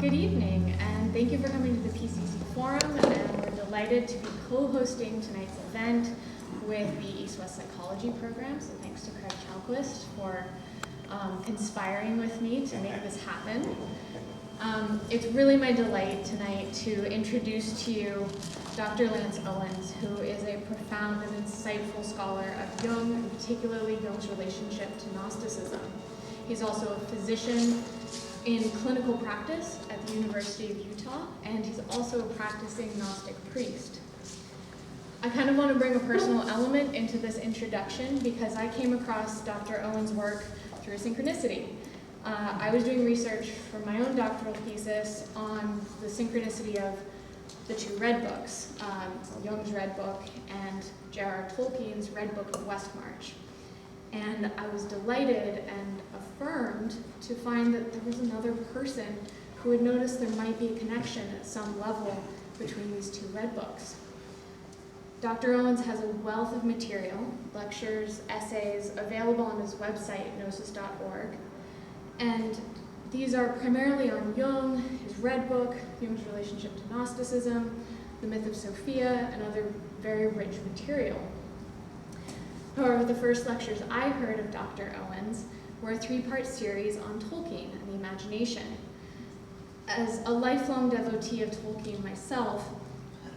Good evening, and thank you for coming to the PCC Forum, and we're delighted to be co-hosting tonight's event with the East-West Psychology program, so thanks to Craig Chalquist for conspiring with me to make this happen. It's really my delight tonight to introduce to you Dr. Lance Owens, who is a profound and insightful scholar of Jung, and particularly Jung's relationship to Gnosticism. He's also a physician in clinical practice at the University of Utah, and he's also a practicing Gnostic priest. I kind of want to bring a personal element into this introduction because I came across Dr. Owens' work through synchronicity. I was doing research for my own doctoral thesis on the synchronicity of the two Red Books, Jung's Red Book and J.R.R. Tolkien's Red Book of Westmarch. And I was delighted and affirmed to find that there was another person who had noticed there might be a connection at some level between these two Red Books. Dr. Owens has a wealth of material, lectures, essays, available on his website, gnosis.org. And these are primarily on Jung, his Red Book, Jung's relationship to Gnosticism, the myth of Sophia, and other very rich material. However, the first lectures I heard of Dr. Owens were a three-part series on Tolkien and the imagination. As a lifelong devotee of Tolkien myself,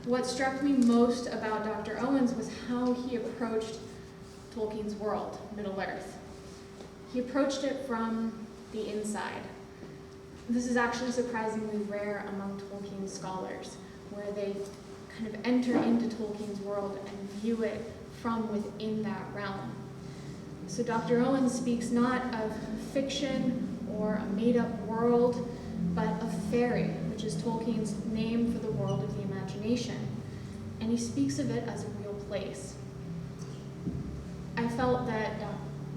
what struck me most about Dr. Owens was how he approached Tolkien's world, Middle-earth. He approached it from the inside. This is actually surprisingly rare among Tolkien scholars, where they kind of enter into Tolkien's world and view it from within that realm. So Dr. Owens speaks not of fiction or a made-up world, but of fairy, which is Tolkien's name for the world of the imagination. And he speaks of it as a real place. I felt that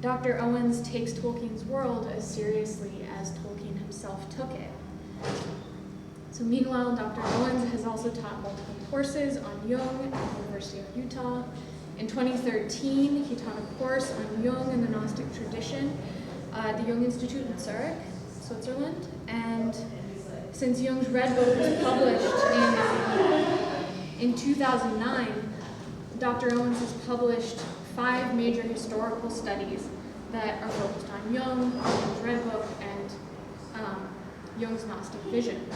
Dr. Owens takes Tolkien's world as seriously as Tolkien himself took it. So meanwhile, Dr. Owens has also taught multiple courses on Jung at the University of Utah. In 2013, he taught a course on Jung and the Gnostic tradition at the Jung Institute in Zurich, Switzerland. And since Jung's Red Book was published in 2009, Dr. Owens has published 5 major historical studies that are focused on Jung, Jung's Red Book, and Jung's Gnostic vision.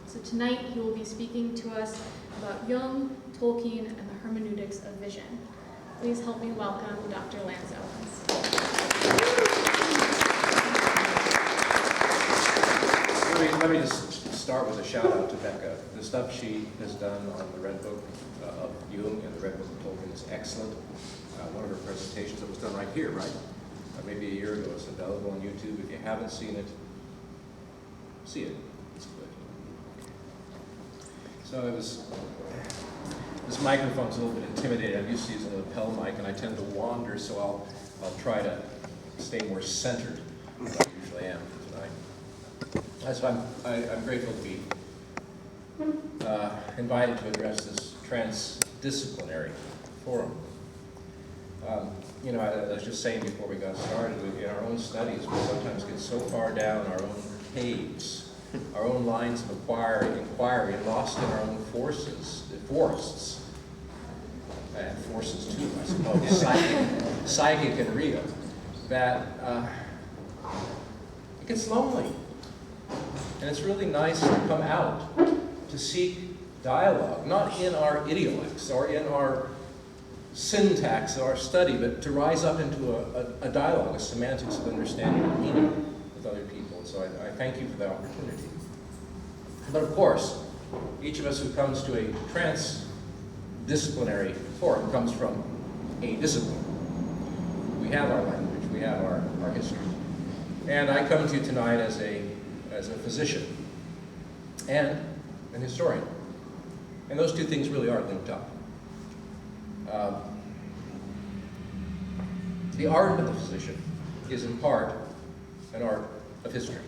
So tonight he will be speaking to us about Jung, Tolkien, and the hermeneutics of vision. Please help me welcome Dr. Lance Owens. Let me just start with a shout out to Becca. The stuff she has done on the Red Book of Jung and the Red Book of Tolkien is excellent. One of her presentations that was done right here, right? Maybe a year ago. It's available on YouTube. If you haven't seen it, see it. It's good. So it was. This microphone's a little bit intimidating. I'm used to using a lapel mic, and I tend to wander, so I'll try to stay more centered than I usually am tonight. So I'm grateful to be invited to address this transdisciplinary forum. I was just saying before we got started, in our own studies, we sometimes get so far down our own caves, our own lines of inquiry, and lost in our own forests, and forces too, I suppose, psychic and real, that it gets lonely. And it's really nice to come out, to seek dialogue, not in our idiolects or in our syntax of our study, but to rise up into a dialogue, a semantics of understanding and meaning with other people. So I thank you for that opportunity. But of course, each of us who comes to a transdisciplinary forum comes from a discipline. We have our language, we have our history. And I come to you tonight as a physician and an historian. And those two things really are linked up. The art of the physician is in part an art of history.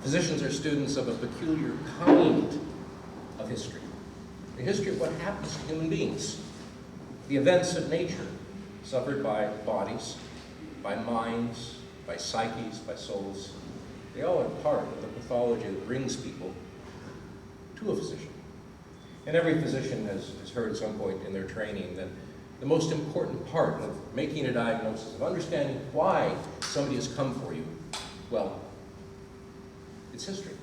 Physicians are students of a peculiar kind of history. The history of what happens to human beings. The events of nature suffered by bodies, by minds, by psyches, by souls. They all are part mythology that brings people to a physician. And every physician has heard at some point in their training that the most important part of making a diagnosis, of understanding why somebody has come for you, well, it's history.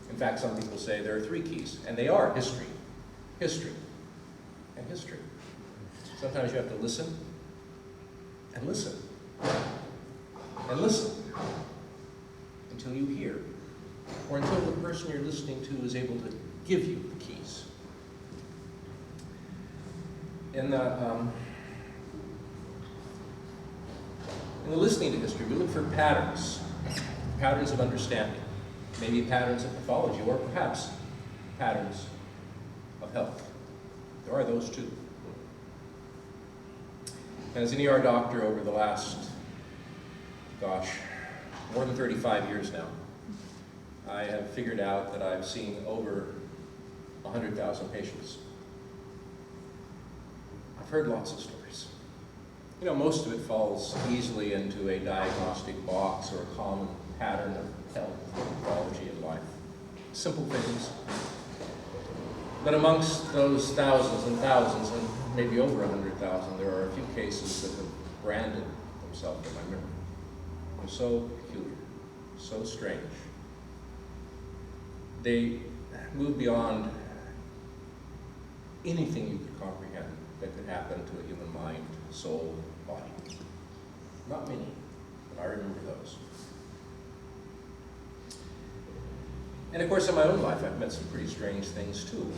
In fact, some people say there are three keys, and they are history, history, and history. Sometimes you have to listen, and listen, and listen, until you hear, or until the person you're listening to is able to give you the keys. In the listening to history, we look for patterns, patterns of understanding, maybe patterns of pathology, or perhaps patterns of health. There are those too. And as an ER doctor over the last, more than 35 years now, I have figured out that I've seen over 100,000 patients. I've heard lots of stories. You know, most of it falls easily into a diagnostic box or a common pattern of health, pathology, and life. Simple things. But amongst those thousands and thousands, and maybe over 100,000, there are a few cases that have branded themselves in my memory. They're so peculiar, so strange. They move beyond anything you could comprehend that could happen to a human mind, soul, body. Not many, but I remember those. And of course, in my own life, I've met some pretty strange things too.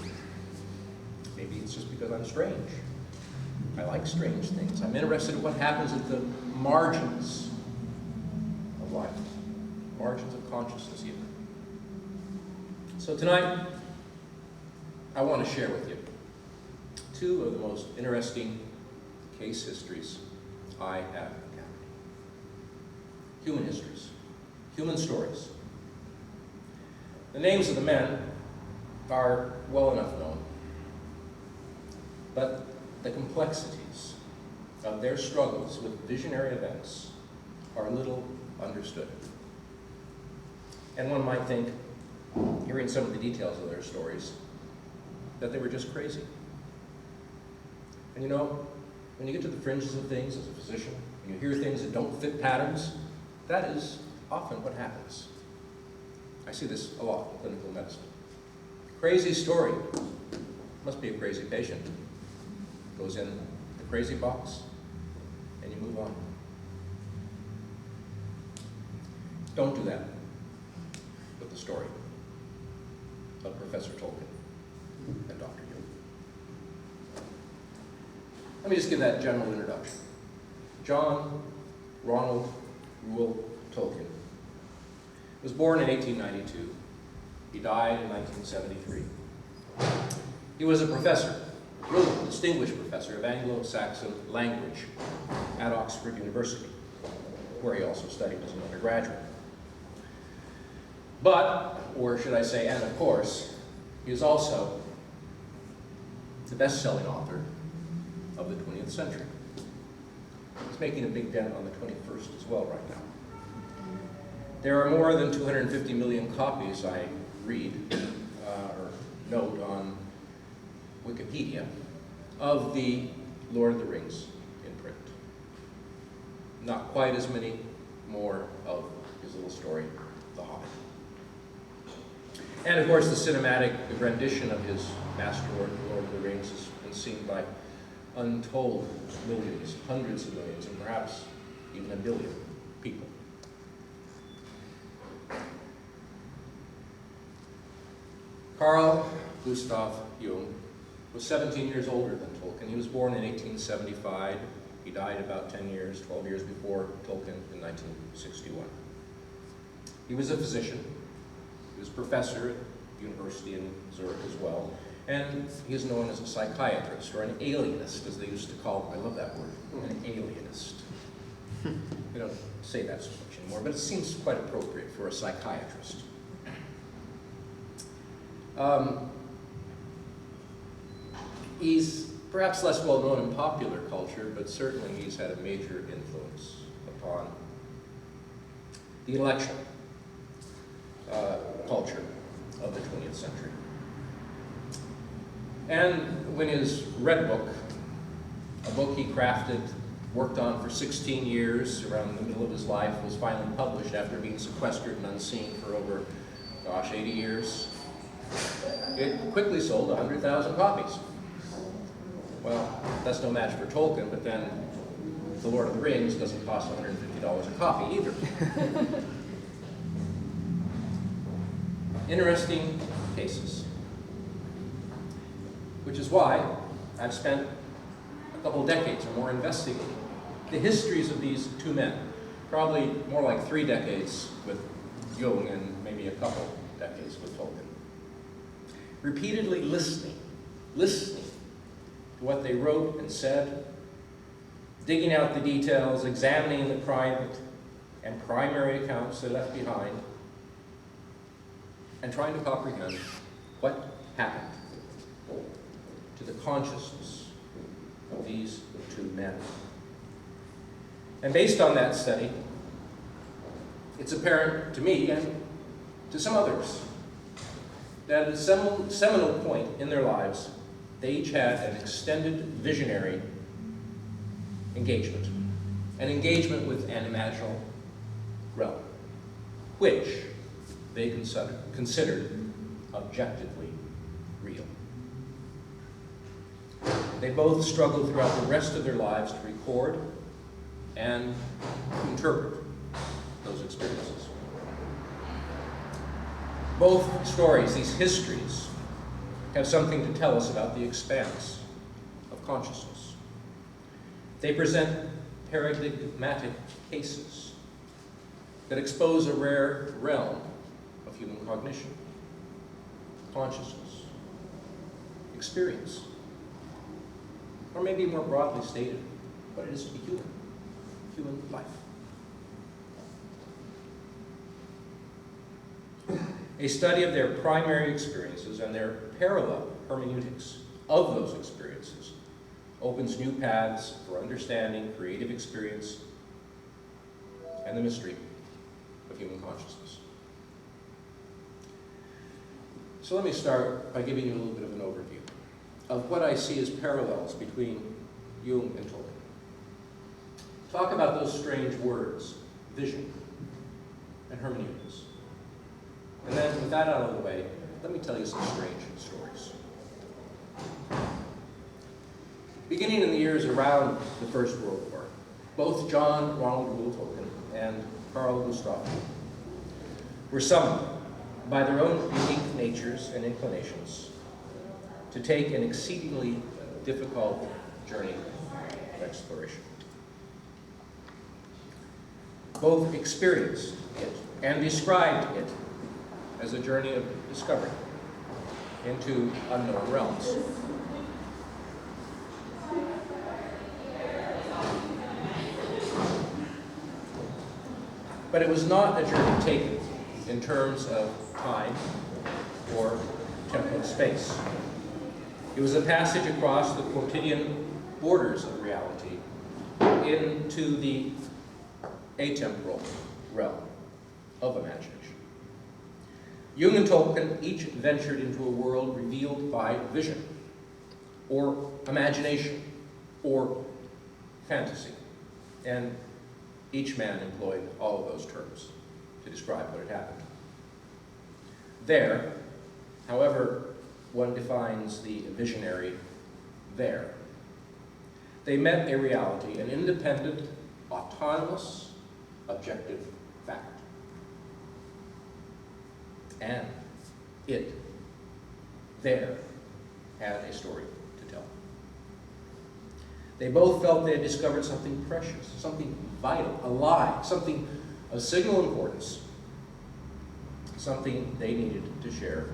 Maybe it's just because I'm strange. I like strange things. I'm interested in what happens at the margins of life, margins of consciousness even. So tonight, I want to share with you two of the most interesting case histories I have encountered. Human histories, human stories. The names of the men are well enough known, but the complexities of their struggles with visionary events are little understood. And one might think, hearing some of the details of their stories, that they were just crazy. And you know, when you get to the fringes of things as a physician, and you hear things that don't fit patterns, that is often what happens. I see this a lot in clinical medicine. Crazy story. Must be a crazy patient. Goes in the crazy box, and you move on. Don't do that with the story of Professor Tolkien and Dr. Jung. Let me just give that general introduction. John Ronald Tolkien was born in 1892. He died in 1973. He was a professor, really distinguished professor of Anglo-Saxon language at Oxford University, where he also studied as an undergraduate. But, or should I say, and of course, he is also the best-selling author of the 20th century. He's making a big dent on the 21st as well right now. There are more than 250 million copies, I read, or note on Wikipedia, of the Lord of the Rings in print. Not quite as many more of his little story, The Hobbit. And of course, the cinematic rendition of his masterwork, The Lord of the Rings, has been seen by untold millions, hundreds of millions, and perhaps even a billion people. Carl Gustav Jung was 17 years older than Tolkien. He was born in 1875. He died about 12 years before Tolkien in 1961. He was a physician. He was a professor at the university in Zurich as well. And he is known as a psychiatrist, or an alienist, as they used to call him. I love that word, an alienist. We don't say that so much anymore, but it seems quite appropriate for a psychiatrist. He's perhaps less well known in popular culture, but certainly he's had a major influence upon the election culture of the 20th century. And when his Red Book, a book he crafted, worked on for 16 years, around the middle of his life, was finally published after being sequestered and unseen for over, 80 years, it quickly sold 100,000 copies. Well, that's no match for Tolkien, but then The Lord of the Rings doesn't cost $150 a copy either. Interesting cases. Which is why I've spent a couple decades or more investigating the histories of these two men. Probably more like 3 decades with Jung and maybe a couple decades with Tolkien. Repeatedly listening to what they wrote and said, digging out the details, examining the private and primary accounts they left behind, and trying to comprehend what happened to the consciousness of these two men. And based on that study, it's apparent to me and to some others that at a seminal point in their lives, they each had an extended visionary engagement, an engagement with an imaginal realm, which they considered objectively real. They both struggled throughout the rest of their lives to record and to interpret those experiences. Both stories, these histories, have something to tell us about the expanse of consciousness. They present paradigmatic cases that expose a rare realm of human cognition, consciousness, experience, or maybe more broadly stated, what it is to be human life. A study of their primary experiences and their parallel hermeneutics of those experiences opens new paths for understanding creative experience and the mystery of human consciousness. So let me start by giving you a little bit of an overview of what I see as parallels between Jung and Tolkien. Talk about those strange words, vision and hermeneutics. And then, with that out of the way, let me tell you some strange stories. Beginning in the years around the First World War, both Ronald Tolkien and Carl Gustav were summoned by their own unique natures and inclinations to take an exceedingly difficult journey of exploration. Both experienced it and described it as a journey of discovery into unknown realms. But it was not a journey taken in terms of time or temporal space. It was a passage across the quotidian borders of reality into the atemporal realm of imagination. Jung and Tolkien each ventured into a world revealed by vision, or imagination, or fantasy, and each man employed all of those terms to describe what had happened. There, however one defines the visionary there, they met a reality, an independent, autonomous, objective fact. And it, there, had a story to tell. They both felt they had discovered something precious, something vital, alive, something of signal importance, something they needed to share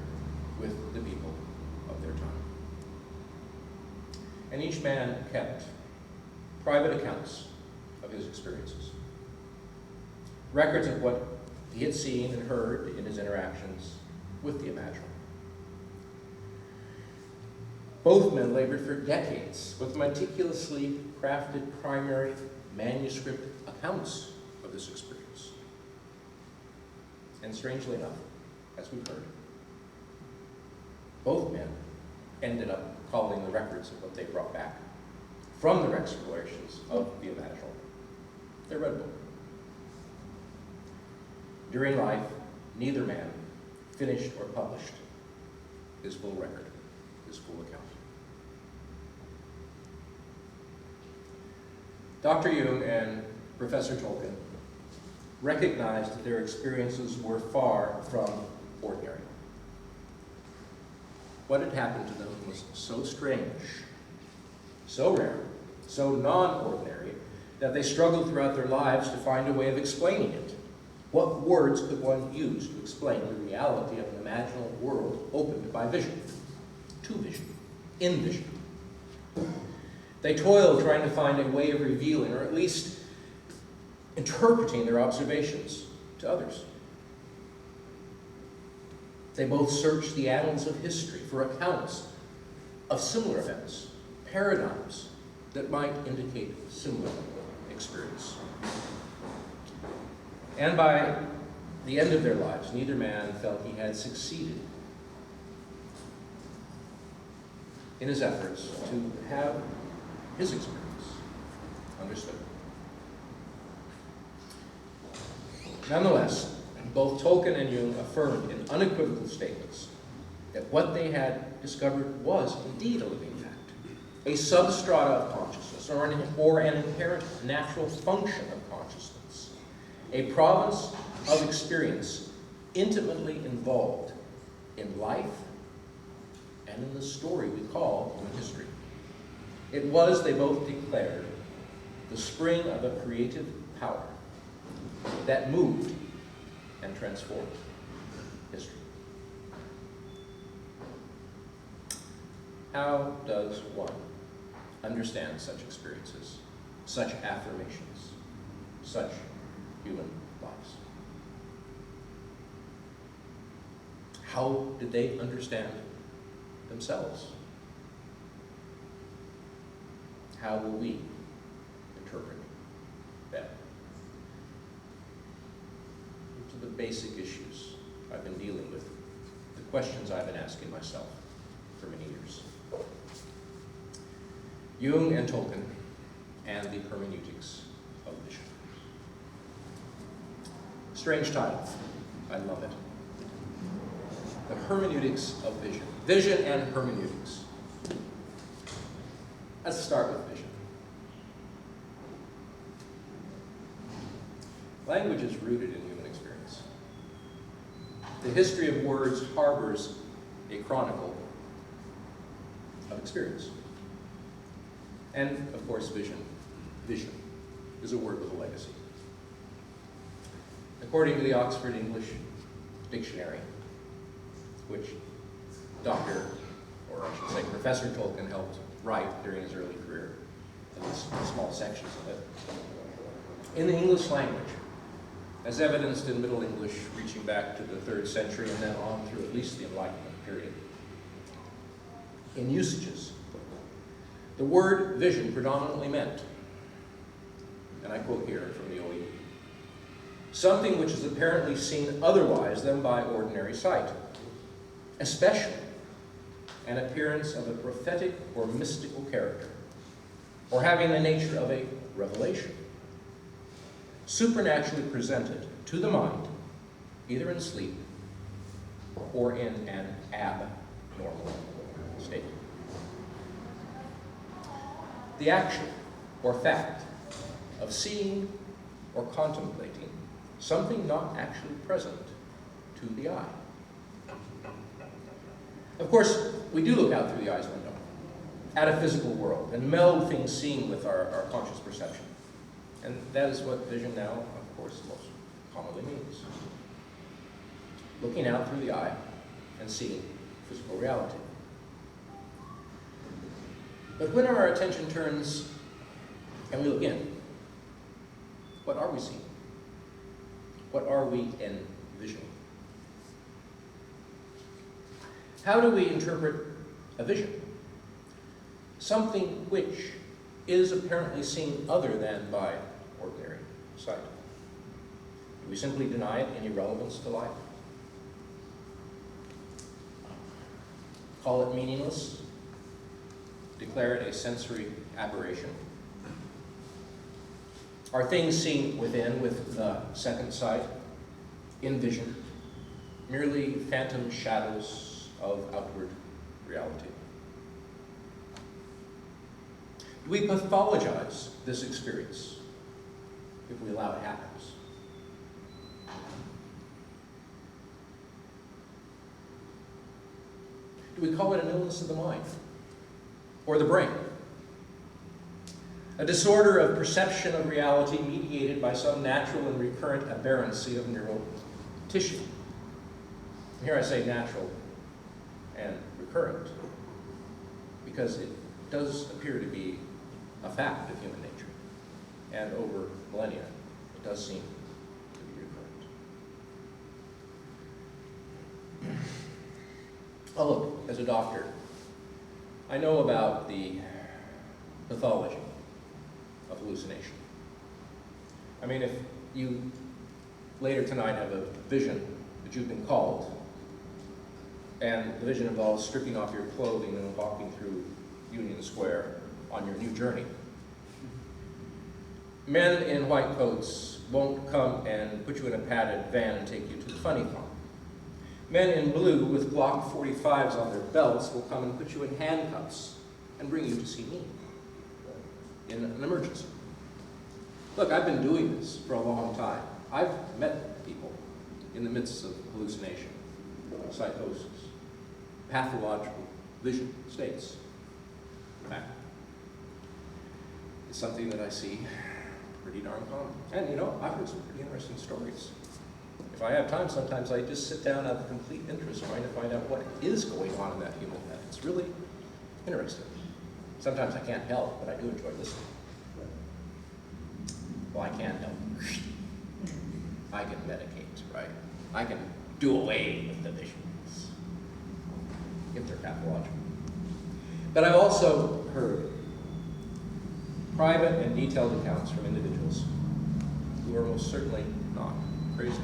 with the people of their time. And each man kept private accounts of his experiences, records of what he had seen and heard in his interactions with the imaginal. Both men labored for decades with meticulously crafted primary manuscript accounts of this experience. And strangely enough, as we've heard. Both men ended up calling the records of what they brought back from their explorations of the imaginal their Red Book. During life, neither man finished or published his full record, his full account. Dr. Jung and Professor Tolkien recognized that their experiences were far from ordinary. What had happened to them was so strange, so rare, so non-ordinary, that they struggled throughout their lives to find a way of explaining it. What words could one use to explain the reality of an imaginal world opened by vision, to vision, in vision? They toiled trying to find a way of revealing, or at least interpreting their observations to others. They both searched the annals of history for accounts of similar events, paradigms that might indicate similar experience. And by the end of their lives, neither man felt he had succeeded in his efforts to have his experience understood. Nonetheless, both Tolkien and Jung affirmed in unequivocal statements that what they had discovered was indeed a living fact, a substrata of consciousness, or an inherent natural function of consciousness, a province of experience intimately involved in life and in the story we call human history. It was, they both declared, the spring of a creative power that moved and transformed history. How does one understand such experiences, such affirmations, such human lives? How did they understand themselves? How will we interpret them? These are the basic issues I've been dealing with, the questions I've been asking myself for many years. Jung and Tolkien and the hermeneutics of vision. Strange title. I love it. The hermeneutics of vision. Vision and hermeneutics. Let's start with vision. Language is rooted in human experience. The history of words harbors a chronicle of experience. And, of course, vision. Vision is a word with a legacy. According to the Oxford English Dictionary, which Dr., or I should say Professor Tolkien helped write during his early career, at least small sections of it, in the English language, as evidenced in Middle English reaching back to the 3rd century and then on through at least the Enlightenment period. In usages, the word vision predominantly meant, and I quote here from the OE, something which is apparently seen otherwise than by ordinary sight, especially an appearance of a prophetic or mystical character, or having the nature of a revelation, supernaturally presented to the mind, either in sleep or in an abnormal state. The action or fact of seeing or contemplating something not actually present to the eye. Of course, we do look out through the eye's window at a physical world and meld things seen with our conscious perception. And that is what vision now, of course, most commonly means. Looking out through the eye and seeing physical reality. But when our attention turns and we look in, what are we seeing? What are we envisioning? How do we interpret a vision? Something which is apparently seen other than by ordinary sight. Do we simply deny it any relevance to life? call it meaningless, declare it a sensory aberration. Are things seen within with the second sight, in vision, merely phantom shadows of outward reality? Do we pathologize this experience if we allow it happens? Do we call it an illness of the mind or the brain? A disorder of perception of reality mediated by some natural and recurrent aberrancy of neural tissue. Here I say natural and recurrent because it does appear to be a fact of human nature. And over millennia, it does seem to be recurrent. Oh, look, as a doctor, I know about the pathology of hallucination. I mean, if you later tonight have a vision that you've been called, and the vision involves stripping off your clothing and walking through Union Square on your new journey, men in white coats won't come and put you in a padded van and take you to the funny farm. Men in blue with Glock 45s on their belts will come and put you in handcuffs and bring you to see me in an emergency. Look, I've been doing this for a long time. I've met people in the midst of hallucination, psychosis, pathological vision states. In fact, it's something that I see pretty darn common. And you know, I've heard some pretty interesting stories. If I have time, sometimes I just sit down out of complete interest trying to find out what is going on in that human head. It's really interesting. Sometimes I can't help, but I do enjoy listening. Well, I can't help. I can medicate, right? I can do away with the visions, if they're pathological. But I've also heard private and detailed accounts from individuals who are most certainly not crazy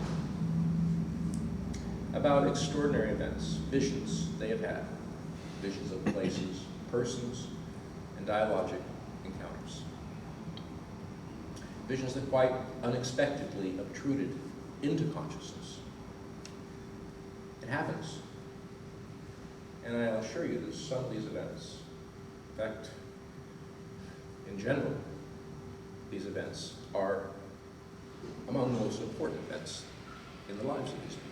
about extraordinary events, visions they have had, visions of places, persons, and dialogic encounters. Visions that quite unexpectedly obtruded into consciousness. It happens. And I assure you that some of these events, in fact, in general, these events are among the most important events in the lives of these people.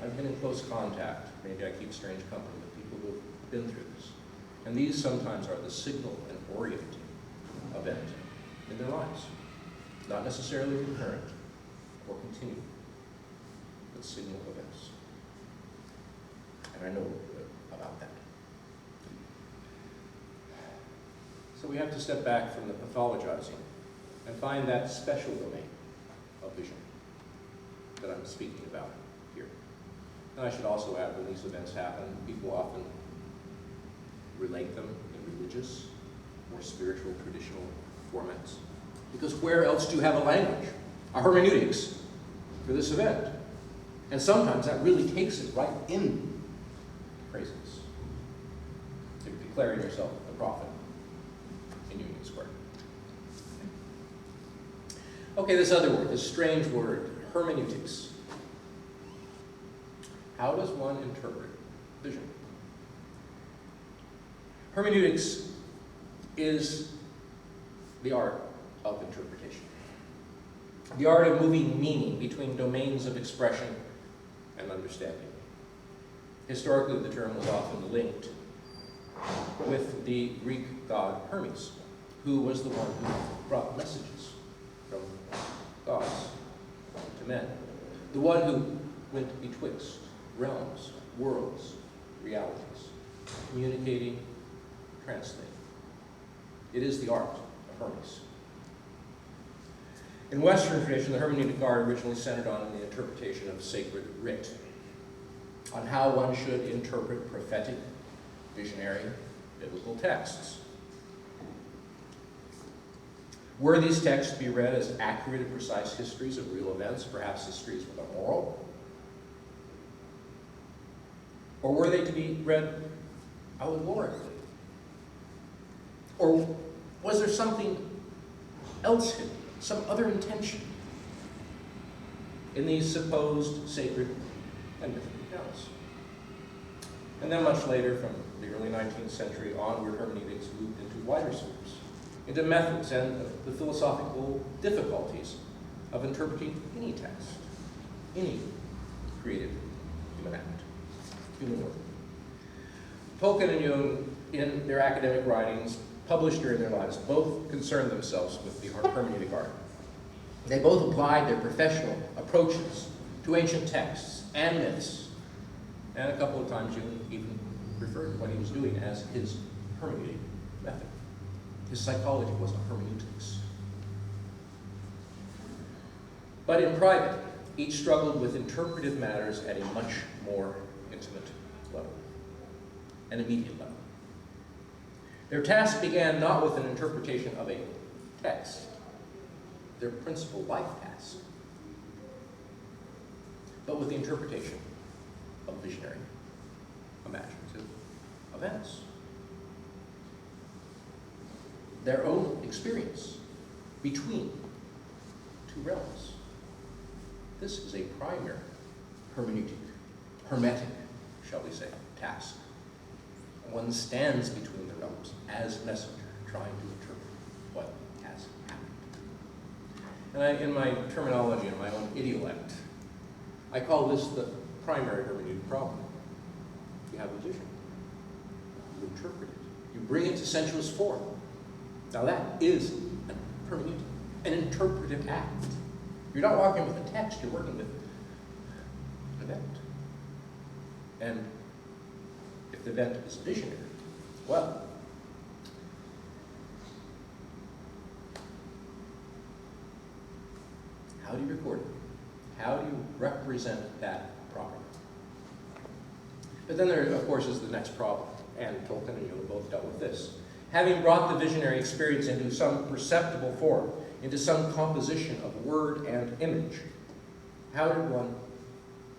I've been in close contact, maybe I keep strange company, with people who have been through this. And these sometimes are the signal and orienting event in their lives. Not necessarily recurrent or continued, but signal events. And I know a little bit about that. So we have to step back from the pathologizing and find that special domain of vision that I'm speaking about here. And I should also add, when these events happen, people often relate them in religious or spiritual traditional formats. Because where else do you have a language, a hermeneutics, for this event? And sometimes that really takes it right in craziness. You're declaring yourself the prophet in Union Square. Okay, this other word, this strange word, hermeneutics. How does one interpret vision? Hermeneutics is the art of interpretation. The art of moving meaning between domains of expression and understanding. Historically, the term was often linked with the Greek god Hermes, who was the one who brought messages from gods to men. The one who went betwixt realms, worlds, realities, communicating, translating. It is the art of Hermes. In Western tradition, the hermeneutic art originally centered on the interpretation of sacred writ, on how one should interpret prophetic, visionary, biblical texts. Were these texts to be read as accurate and precise histories of real events, perhaps histories with a moral? Or were they to be read allegorically? Or was there something else hidden, some other intention in these supposed sacred and mythical accounts? And then much later, from the early 19th century onward, hermeneutics moved into wider sweeps, into methods and the philosophical difficulties of interpreting any text, any creative human act, human work. Tolkien and Jung, in their academic writings, published during their lives, both concerned themselves with the hermeneutic art. They both applied their professional approaches to ancient texts and myths, and a couple of times Jung even referred to what he was doing as his hermeneutic method. His psychology was hermeneutics. But in private, each struggled with interpretive matters at a much more intimate level, an immediate level. Their task began not with an interpretation of a text, their principal life task, but with the interpretation of visionary, imaginative events. Their own experience between two realms. This is a primary hermeneutic, hermetic, shall we say, task. One stands between the realms as messenger, trying to interpret what has happened. And in my terminology, in my own idiolect, I call this the primary hermeneutic problem. You have a vision. You interpret it. You bring it to sensuous form. Now that is a hermeneutic, an interpretive act. You're not walking with a text, you're working with an event. And if the event is visionary, well, how do you record it? How do you represent that properly? But then there, of course, is the next problem, and Tolkien and Jung both dealt with this. Having brought the visionary experience into some perceptible form, into some composition of word and image, how did one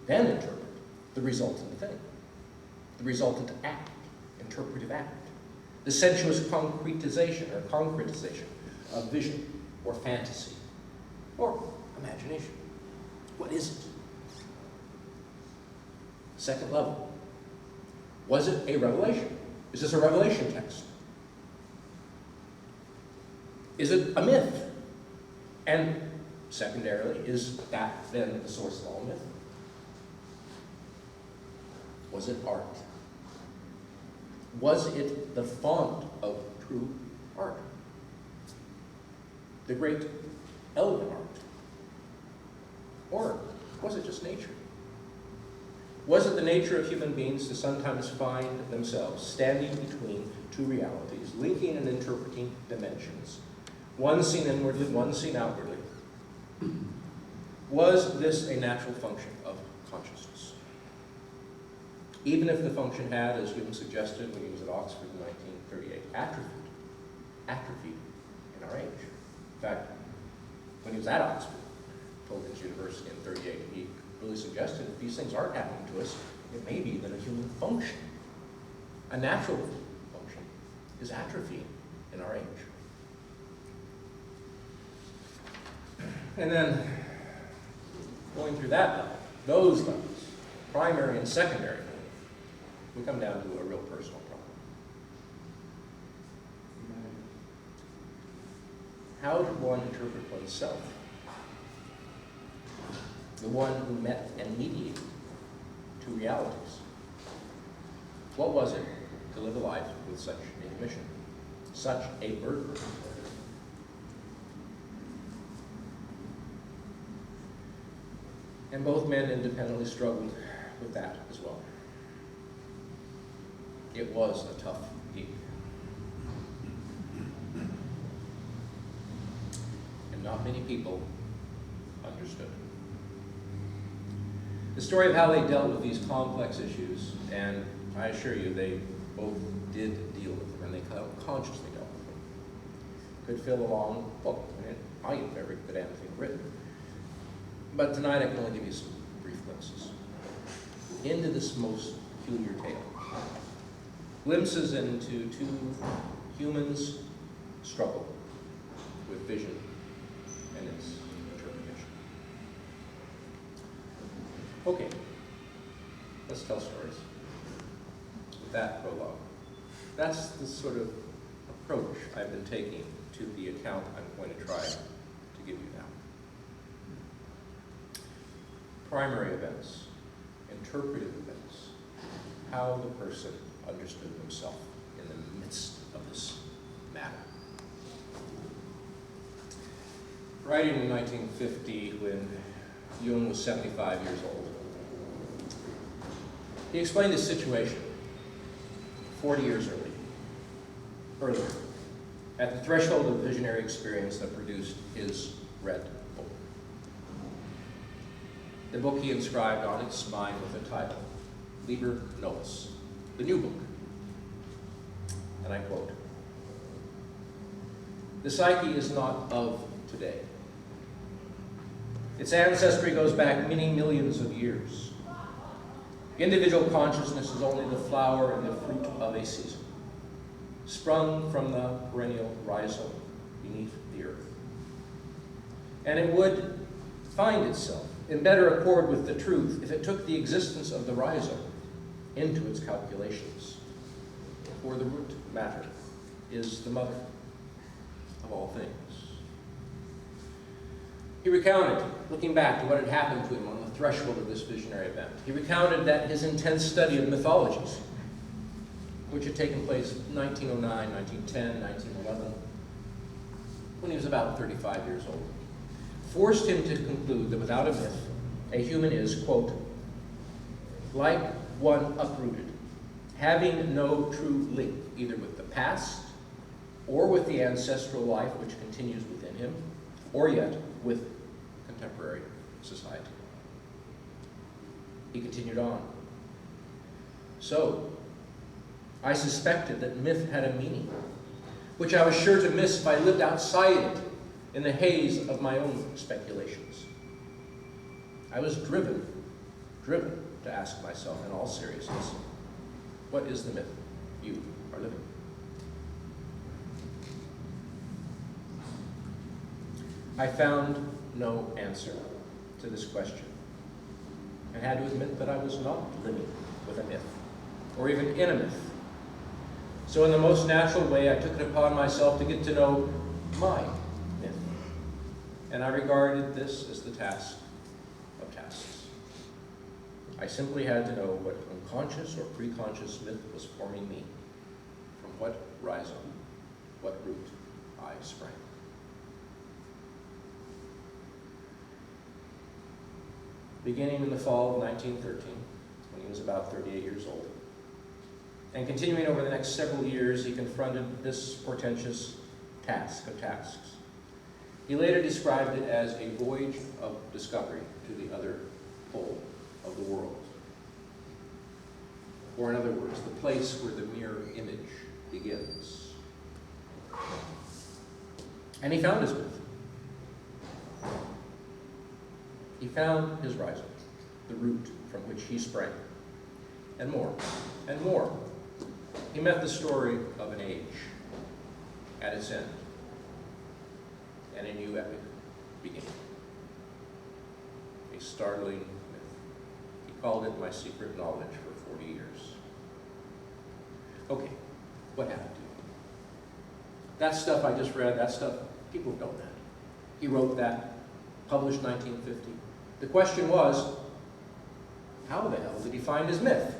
then interpret the resultant thing, the resultant act, interpretive act, the sensuous concretization or concretization of vision or fantasy or imagination? What is it? Second level. Was it a revelation? Is this a revelation text? Is it a myth? And secondarily, is that then the source of all myth? Was it art? Was it the font of true art? The great Elven art? Or was it just nature? Was it the nature of human beings to sometimes find themselves standing between two realities, linking and interpreting dimensions, one seen inwardly, one seen outwardly? Was this a natural function of consciousness? Even if the function had, as Jung suggested when he was at Oxford in 1938, atrophied in our age. In fact, when he was at Oxford, Tolkien's University in 1938, he really suggested if these things aren't happening to us, it may be that a human function, a natural function, is atrophying in our age. And then, going through that level, those levels, primary and secondary, we come down to a real personal problem. How did one interpret oneself? The one who met and mediated two realities. What was it to live a life with such a mission, such a burden? And both men independently struggled with that as well. It was a tough gig. And not many people understood. The story of how they dealt with these complex issues, and I assure you they both did deal with them, and they consciously dealt with them, could fill a long book. I mean, I have every good damn thing written. But tonight I can only give you some brief glimpses into this most peculiar tale. glimpses into two humans' struggle with vision and its interpretation. Okay, let's tell stories. With that prologue. That's the sort of approach I've been taking to the account I'm going to try to give you now. Primary events, interpretive events, how the person understood himself in the midst of this matter. Writing in 1950, when Jung was 75 years old, he explained his situation 40 years earlier, at the threshold of visionary experience that produced his Red Book. The book he inscribed on its spine with the title, Liber Novus, the new book. And I quote, "The psyche is not of today. Its ancestry goes back many millions of years. Individual consciousness is only the flower and the fruit of a season, sprung from the perennial rhizome beneath the earth. And it would find itself in better accord with the truth if it took the existence of the rhizome into its calculations. For the root matter is the mother of all things." He recounted, looking back to what had happened to him on the threshold of this visionary event, he recounted that his intense study of mythologies, which had taken place in 1909, 1910, 1911, when he was about 35 years old, forced him to conclude that without a myth, a human is, quote, "like one uprooted, having no true link either with the past or with the ancestral life which continues within him, or yet with contemporary society." He continued on. "So, I suspected that myth had a meaning, which I was sure to miss if I lived outside it in the haze of my own speculations. I was driven to ask myself in all seriousness, what is the myth you are living? I found no answer to this question, and had to admit that I was not living with a myth, or even in a myth. So in the most natural way, I took it upon myself to get to know my myth, and I regarded this as the task of tasks. I simply had to know what unconscious or preconscious myth was forming me, from what rhizome, what root I sprang. Beginning in the fall of 1913, when he was about 38 years old, and continuing over the next several years, he confronted this portentous task of tasks. He later described it as a voyage of discovery to the other pole of the world. Or in other words, the place where the mirror image begins. And he found his myth. He found his rhizome, the root from which he sprang, and more, and more. He met the story of an age at its end, and a new epic began. A startling myth. He called it My Secret Knowledge for 40 years. Okay, what happened to him? That stuff I just read, that stuff, people know that. He wrote that, published 1950. The question was, how the hell did he find his myth?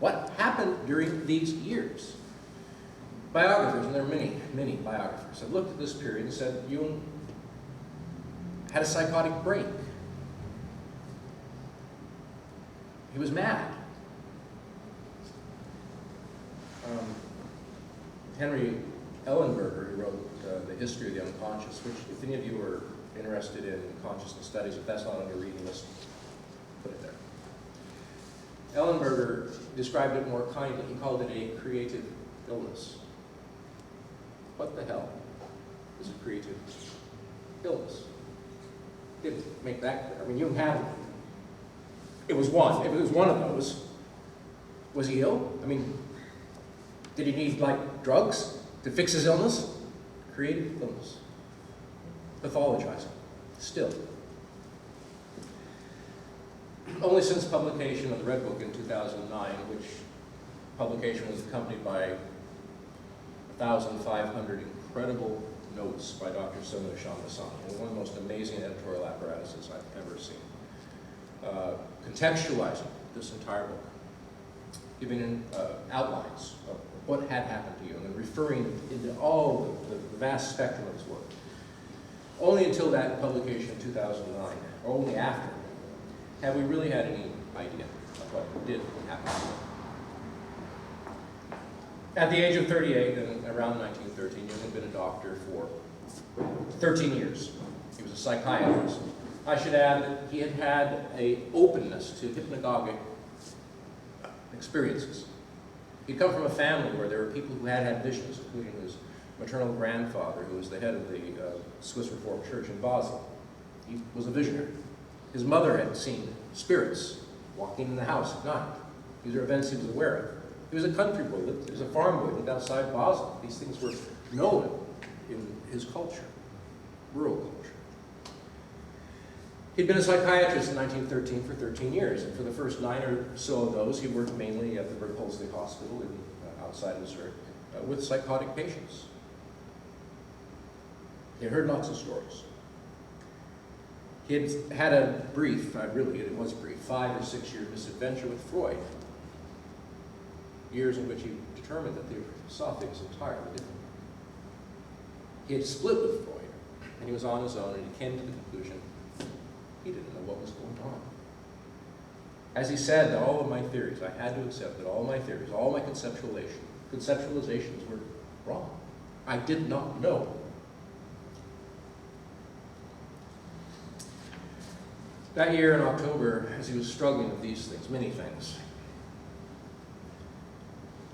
What happened during these years? Biographers, and there are many, many biographers, have looked at this period and said Jung had a psychotic break. He was mad. Henry Ellenberger, who wrote The History of the Unconscious, which, if any of you are interested in consciousness studies, if that's not on your reading list, put it there. Ellenberger described it more kindly. He called it a creative illness. What the hell is a creative illness? Didn't make that clear. I mean, Jung had it. It was one. If it was one of those, was he ill? I mean, Did he need, like, drugs to fix his illness? Creative illness. Pathologizing. Still. Only since publication of the Red Book in 2009, which publication was accompanied by 1,500 incredible notes by Dr. Sono Shamasani, one of the most amazing editorial apparatuses I've ever seen. Contextualizing this entire book, giving outlines of what had happened to you, and then referring into all the vast spectrum of his work. Only until that publication in 2009, or only after, have we really had any idea of what did happen. At the age of 38, and around 1913, Jung had been a doctor for 13 years. He was a psychiatrist. I should add that he had had an openness to hypnagogic experiences. He'd come from a family where there were people who had had visions, including his maternal grandfather, who was the head of the Swiss Reformed Church in Basel. He was a visionary. His mother had seen spirits walking in the house at night. These are events he was aware of. He was a country boy, he was a farm boy, lived outside Basel. These things were known in his culture, rural culture. He'd been a psychiatrist in 1913 for 13 years, and for the first 9 or so of those, he worked mainly at the Berkholzli Hospital outside of Zurich with psychotic patients. He had heard lots of stories. He had had a brief, it was brief, 5 or 6 year misadventure with Freud. Years in which he determined that they saw things entirely different. He had split with Freud, and he was on his own, and he came to the conclusion he didn't know what was going on. As he said, all of my theories, I had to accept that all my theories, all my conceptualizations were wrong. I did not know. That year in October, as he was struggling with these things, many things,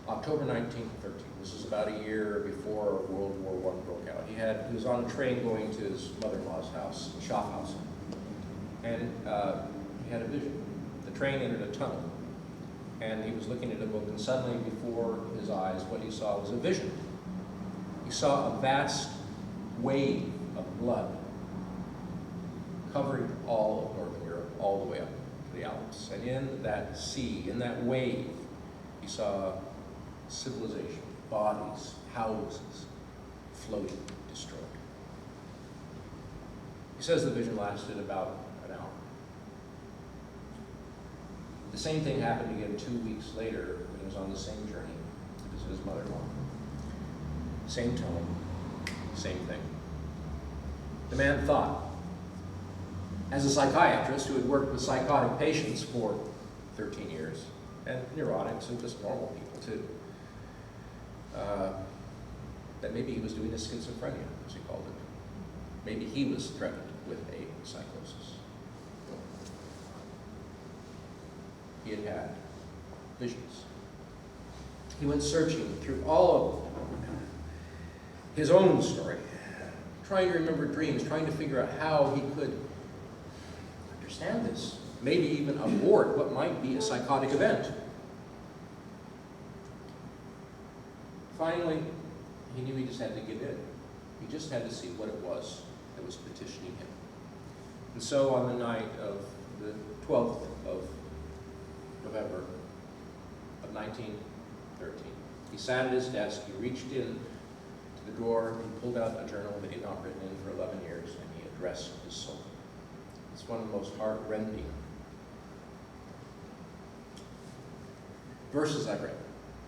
October 1913, this is about a year before World War I broke out. He was on a train going to his mother-in-law's house, Schaffhausen, and he had a vision. The train entered a tunnel, and he was looking at a book, and suddenly before his eyes, what he saw was a vision. He saw a vast wave of blood covering all of Northern Europe, all the way up to the Alps. And in that sea, in that wave, he saw civilization, bodies, houses, floating, destroyed. He says the vision lasted about an hour. The same thing happened again 2 weeks later when he was on the same journey to visit his mother-in-law. Same tone, same thing. The man thought, as a psychiatrist who had worked with psychotic patients for 13 years, and neurotics and just normal people too, that maybe he was doing a schizophrenia, as he called it. Maybe he was threatened with a psychosis. He had had visions. He went searching through all of his own story, trying to remember dreams, trying to figure out how he could understand this, maybe even abort what might be a psychotic event. Finally, he knew he just had to give in. He just had to see what it was that was petitioning him. And so on the night of the 12th of November of 1913, he sat at his desk, he reached in to the drawer, he pulled out a journal that he had not written in for 11 years, and he addressed his soul. It's one of the most heart-rending verses I've read.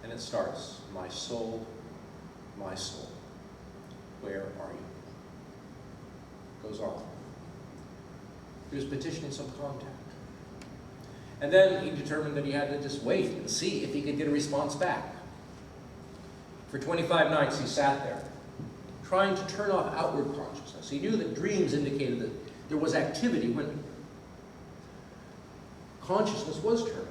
And it starts, my soul, where are you? Goes on. He was petitioning some contact. And then he determined that he had to just wait and see if he could get a response back. For 25 nights he sat there, trying to turn off outward consciousness. He knew that dreams indicated that there was activity when consciousness was turned off.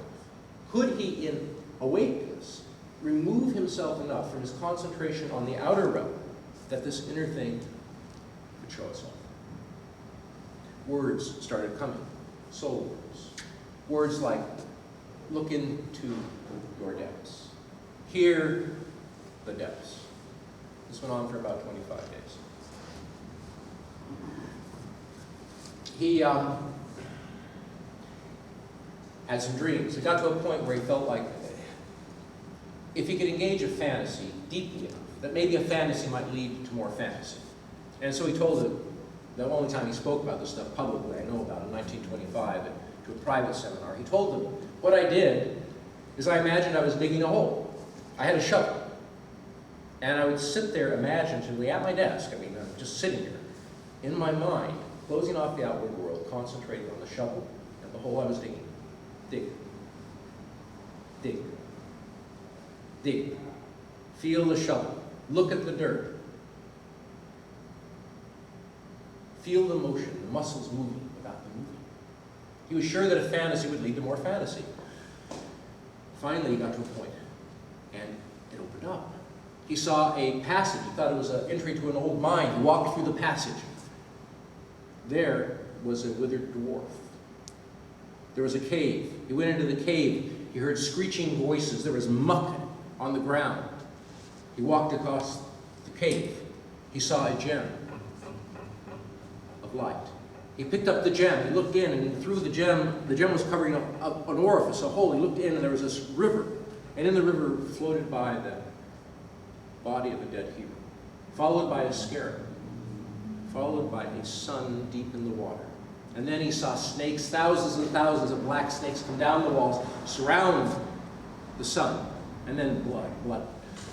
Could he, in awakeness, remove himself enough from his concentration on the outer realm that this inner thing would show itself? Words started coming, soul words. Words like, look into your depths. Hear the depths. This went on for about 25 days. He had some dreams. It got to a point where he felt like if he could engage a fantasy deeply enough, that maybe a fantasy might lead to more fantasy. And so he told it, the only time he spoke about this stuff publicly, I know about, in 1925, to a private seminar. He told them, what I did is I imagined I was digging a hole. I had a shovel. And I would sit there imaginatively at my desk, I'm just sitting here, in my mind, closing off the outward world, concentrating on the shovel and the hole I was digging. Dig. Dig. Dig. Feel the shovel. Look at the dirt. Feel the motion, the muscles moving about the moving. He was sure that a fantasy would lead to more fantasy. Finally, he got to a point, and it opened up. He saw a passage. He thought it was an entry to an old mine. He walked through the passage. There was a withered dwarf. There was a cave. He went into the cave. He heard screeching voices. There was muck on the ground. He walked across the cave. He saw a gem of light. He picked up the gem. He looked in, and through the gem was covering up an orifice, a hole. He looked in, and there was this river. And in the river floated by the body of a dead hero, followed by a scarab, followed by a sun deep in the water. And then he saw snakes, thousands and thousands of black snakes come down the walls, surround the sun, and then blood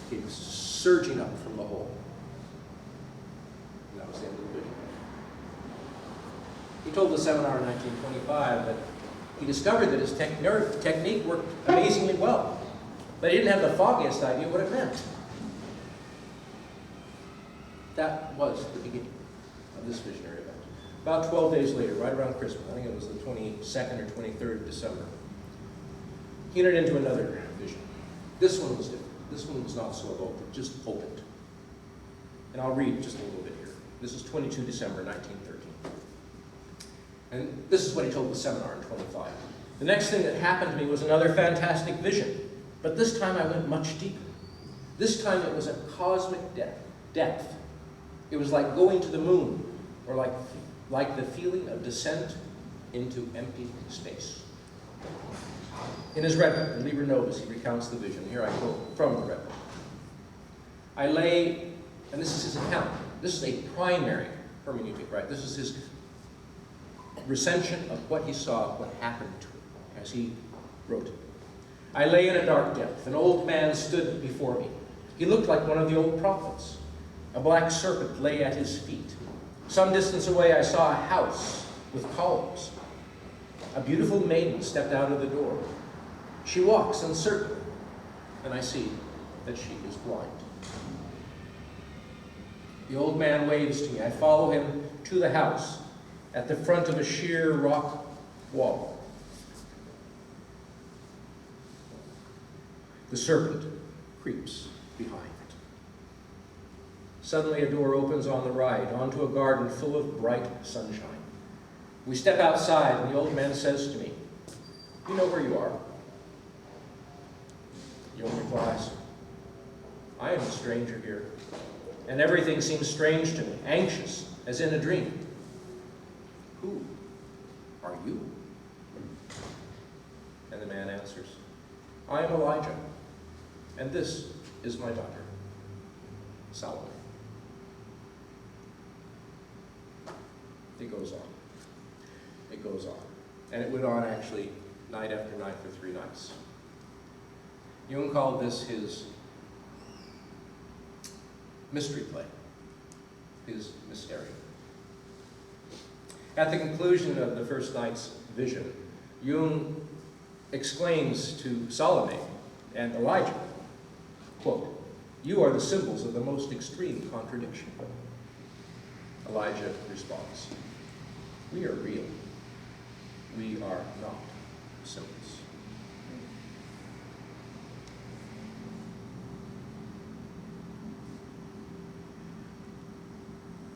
came surging up from the hole. And that was the end of the vision. He told the seminar in 1925 that he discovered that his technique worked amazingly well, but he didn't have the foggiest idea what it meant. That was the beginning of this visionary event. About 12 days later, right around Christmas, I think it was the 22nd or 23rd of December, he entered into another vision. This one was different. This one was not so evoked, it just opened. And I'll read just a little bit here. This is 22 December 1913. And this is what he told the seminar in 25. The next thing that happened to me was another fantastic vision, but this time I went much deeper. This time it was a cosmic depth. It was like going to the moon, or like the feeling of descent into empty space. In his Red Book, in Liber Novus, he recounts the vision. Here I quote from the Red Book. I lay, and this is his account. This is a primary hermeneutic, right? This is his recension of what he saw, what happened to him, as he wrote it. I lay in a dark depth. An old man stood before me. He looked like one of the old prophets. A black serpent lay at his feet. Some distance away, I saw a house with columns. A beautiful maiden stepped out of the door. She walks uncertainly, and I see that she is blind. The old man waves to me. I follow him to the house at the front of a sheer rock wall. The serpent creeps behind. Suddenly a door opens on the right, onto a garden full of bright sunshine. We step outside, and the old man says to me, "You know where you are?" Jung replies, "I am a stranger here, and everything seems strange to me, anxious, as in a dream." "Who are you?" And the man answers, "I am Elijah, and this is my daughter, Salome." It goes on. It goes on. And it went on actually night after night for 3 nights. Jung called this his mystery play, his mysterium. At the conclusion of the first night's vision, Jung exclaims to Salome and Elijah, quote, "You are the symbols of the most extreme contradiction." Elijah responds, "We are real. We are not symbols."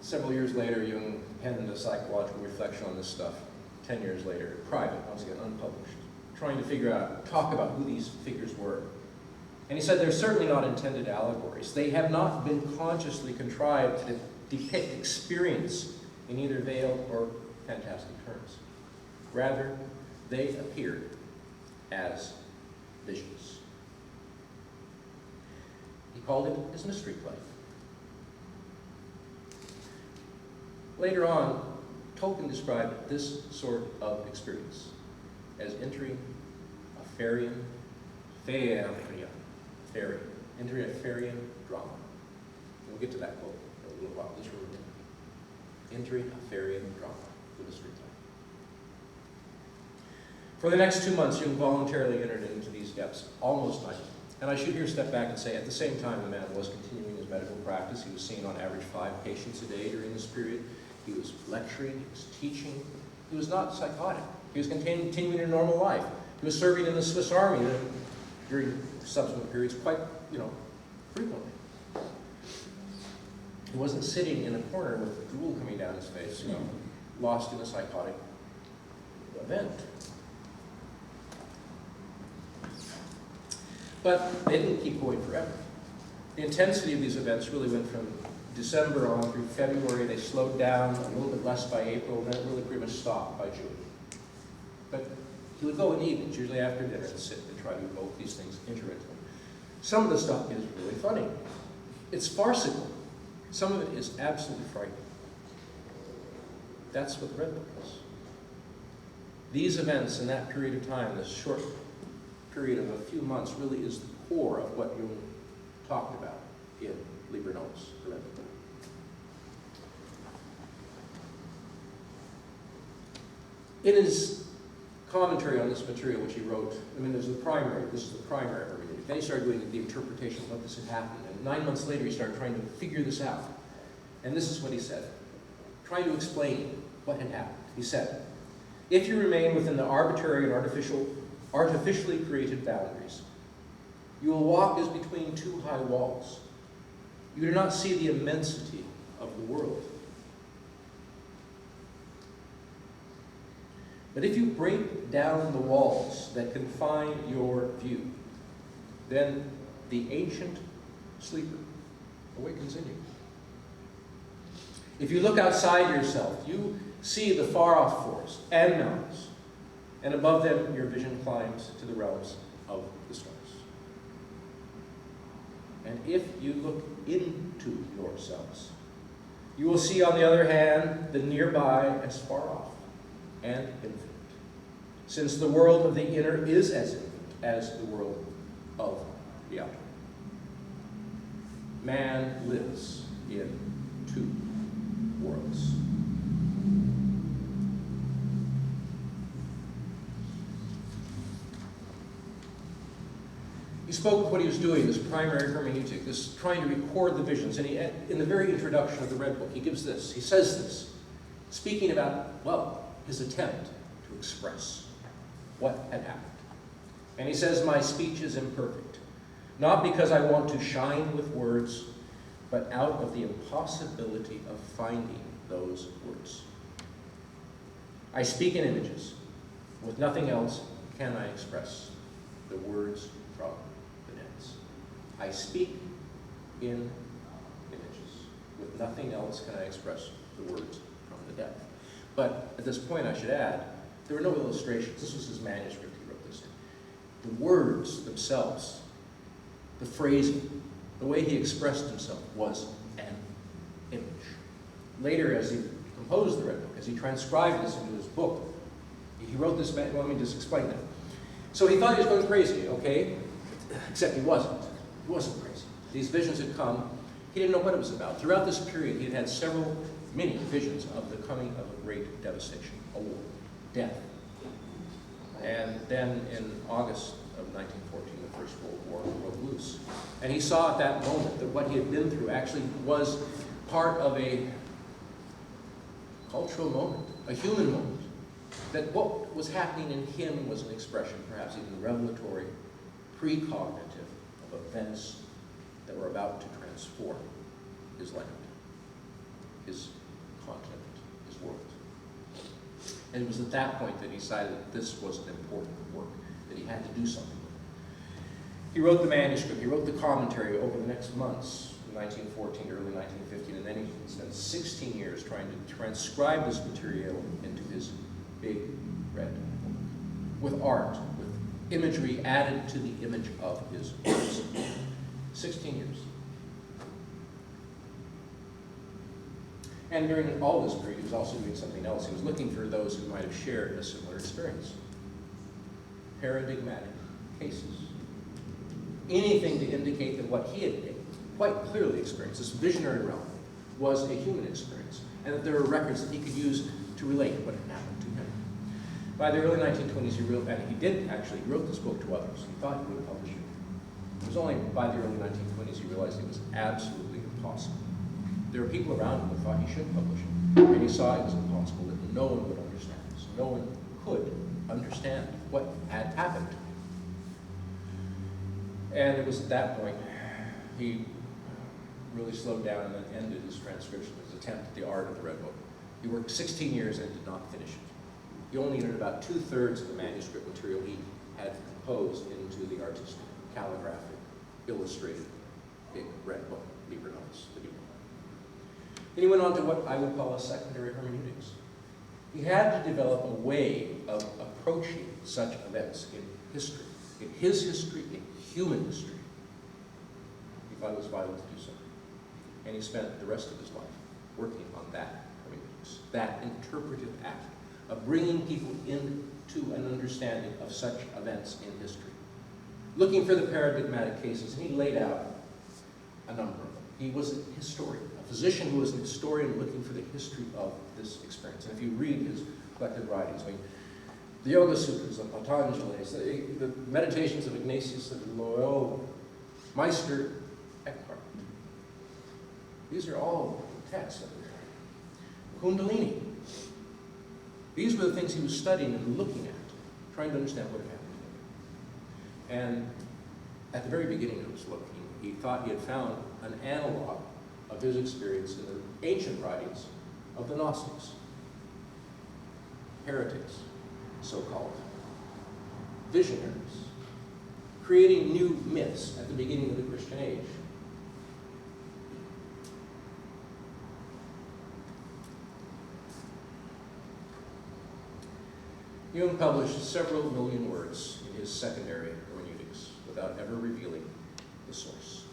Several years later, Jung penned a psychological reflection on this stuff. 10 years later, private, once again unpublished, trying to talk about who these figures were. And he said they're certainly not intended allegories. They have not been consciously contrived to depict experience in either veiled or fantastic terms. Rather, they appeared as visions. He called it his mystery play. Later on, Tolkien described this sort of experience as entering a fairy, entering a Farian drama. And we'll get to that quote in a little while. Just remember, entering a Farian drama, the mystery play. For the next 2 months, Jung voluntarily entered into these depths, almost nightly. And I should here step back and say, at the same time, the man was continuing his medical practice. He was seeing on average 5 patients a day during this period. He was lecturing, he was teaching. He was not psychotic. He was continuing a normal life. He was serving in the Swiss Army during subsequent periods quite, frequently. He wasn't sitting in a corner with drool coming down his face, lost in a psychotic event. But they didn't keep going forever. The intensity of these events really went from December on through February. They slowed down a little bit less by April, and then it really pretty much stopped by June. But he would go in evenings, usually after dinner, and sit and try to evoke these things intermittently. Some of the stuff is really funny. It's farcical. Some of it is absolutely frightening. That's what the Red Book is. These events in that period of time, this short period of a few months, really is the core of what Jung talked about in Liber Novus, the Red Book. In his commentary on this material, which he wrote, this is the primary hermeneutic. Then he started doing the interpretation of what this had happened. And 9 months later, he started trying to figure this out. And this is what he said, trying to explain what had happened. He said, if you remain within the arbitrary and artificially created boundaries, you will walk as between 2 high walls. You do not see the immensity of the world. But if you break down the walls that confine your view, then the ancient sleeper awakens in you. If you look outside yourself, you see the far-off forests and mountains, and above them your vision climbs to the realms of the stars. And if you look into yourselves, you will see, on the other hand, the nearby as far off and infinite, since the world of the inner is as infinite as the world of the outer. Man lives in 2 worlds. He spoke of what he was doing, this primary hermeneutic, this trying to record the visions. And in the very introduction of the Red Book, he gives this. He says this, speaking about, his attempt to express what had happened. And he says, my speech is imperfect, not because I want to shine with words, but out of the impossibility of finding those words. I speak in images. With nothing else can I express the words from the depths. I speak in images. With nothing else can I express the words from the depth. But at this point, I should add, there were no illustrations. This was his manuscript. He wrote this in. The words themselves, the phrasing, the way he expressed himself was an image. Later, as he composed the Red Book, as he transcribed this into his book, he wrote this, let me just explain that. So he thought he was going crazy, okay? Except he wasn't. He wasn't crazy. These visions had come. He didn't know what it was about. Throughout this period, he had had many visions of the coming of a great devastation, a war, death. And then in August of 1914, the First World War broke loose. And he saw at that moment that what he had been through actually was part of a cultural moment, a human moment. That what was happening in him was an expression, perhaps even revelatory, precognitive of events that were about to transform his land, his continent, his world. And it was at that point that he decided that this was an important work, that he had to do something with it. He wrote the manuscript, he wrote the commentary over the next months, 1914, early 1915, and then he spent 16 years trying to transcribe this material into his big red book, with art, with imagery added to the image of his works. 16 years. And during all this period, he was also doing something else. He was looking for those who might have shared a similar experience. Paradigmatic cases. Anything to indicate that what he had quite clearly experienced, this visionary realm, was a human experience, and that there were records that he could use to relate what had happened to him. By the early 1920s, he wrote this book to others. He thought he would publish it. It was only by the early 1920s he realized it was absolutely impossible. There were people around him who thought he should publish it, and he saw it was impossible, that no one would understand this. No one could understand what had happened. And it was at that point he really slowed down and then ended his transcription, his attempt at the art of the Red Book. He worked 16 years and did not finish it. He only entered about 2/3 of the manuscript material he had composed into the artistic, calligraphic, illustrated big red book, Liber Novus, the new one. Then he went on to what I would call a secondary hermeneutics. He had to develop a way of approaching such events in history, in his history, in human history. He thought it was vital to do so. And he spent the rest of his life working on that hermeneutics, that interpretive act of bringing people into an understanding of such events in history. Looking for the paradigmatic cases, and he laid out a number of them. He was a historian, a physician who was an historian looking for the history of this experience. And if you read his collected writings, I mean, the Yoga Sutras of Patanjali's, the Meditations of Ignatius of Loyola, Meister Eckhart, these are all texts. Kundalini. These were the things he was studying and looking at, trying to understand what had happened. And at the very beginning of his looking, he thought he had found an analog of his experience in the ancient writings of the Gnostics, heretics, so-called, visionaries, creating new myths at the beginning of the Christian age. Jung published several million words in his secondary hermeneutics without ever revealing the source.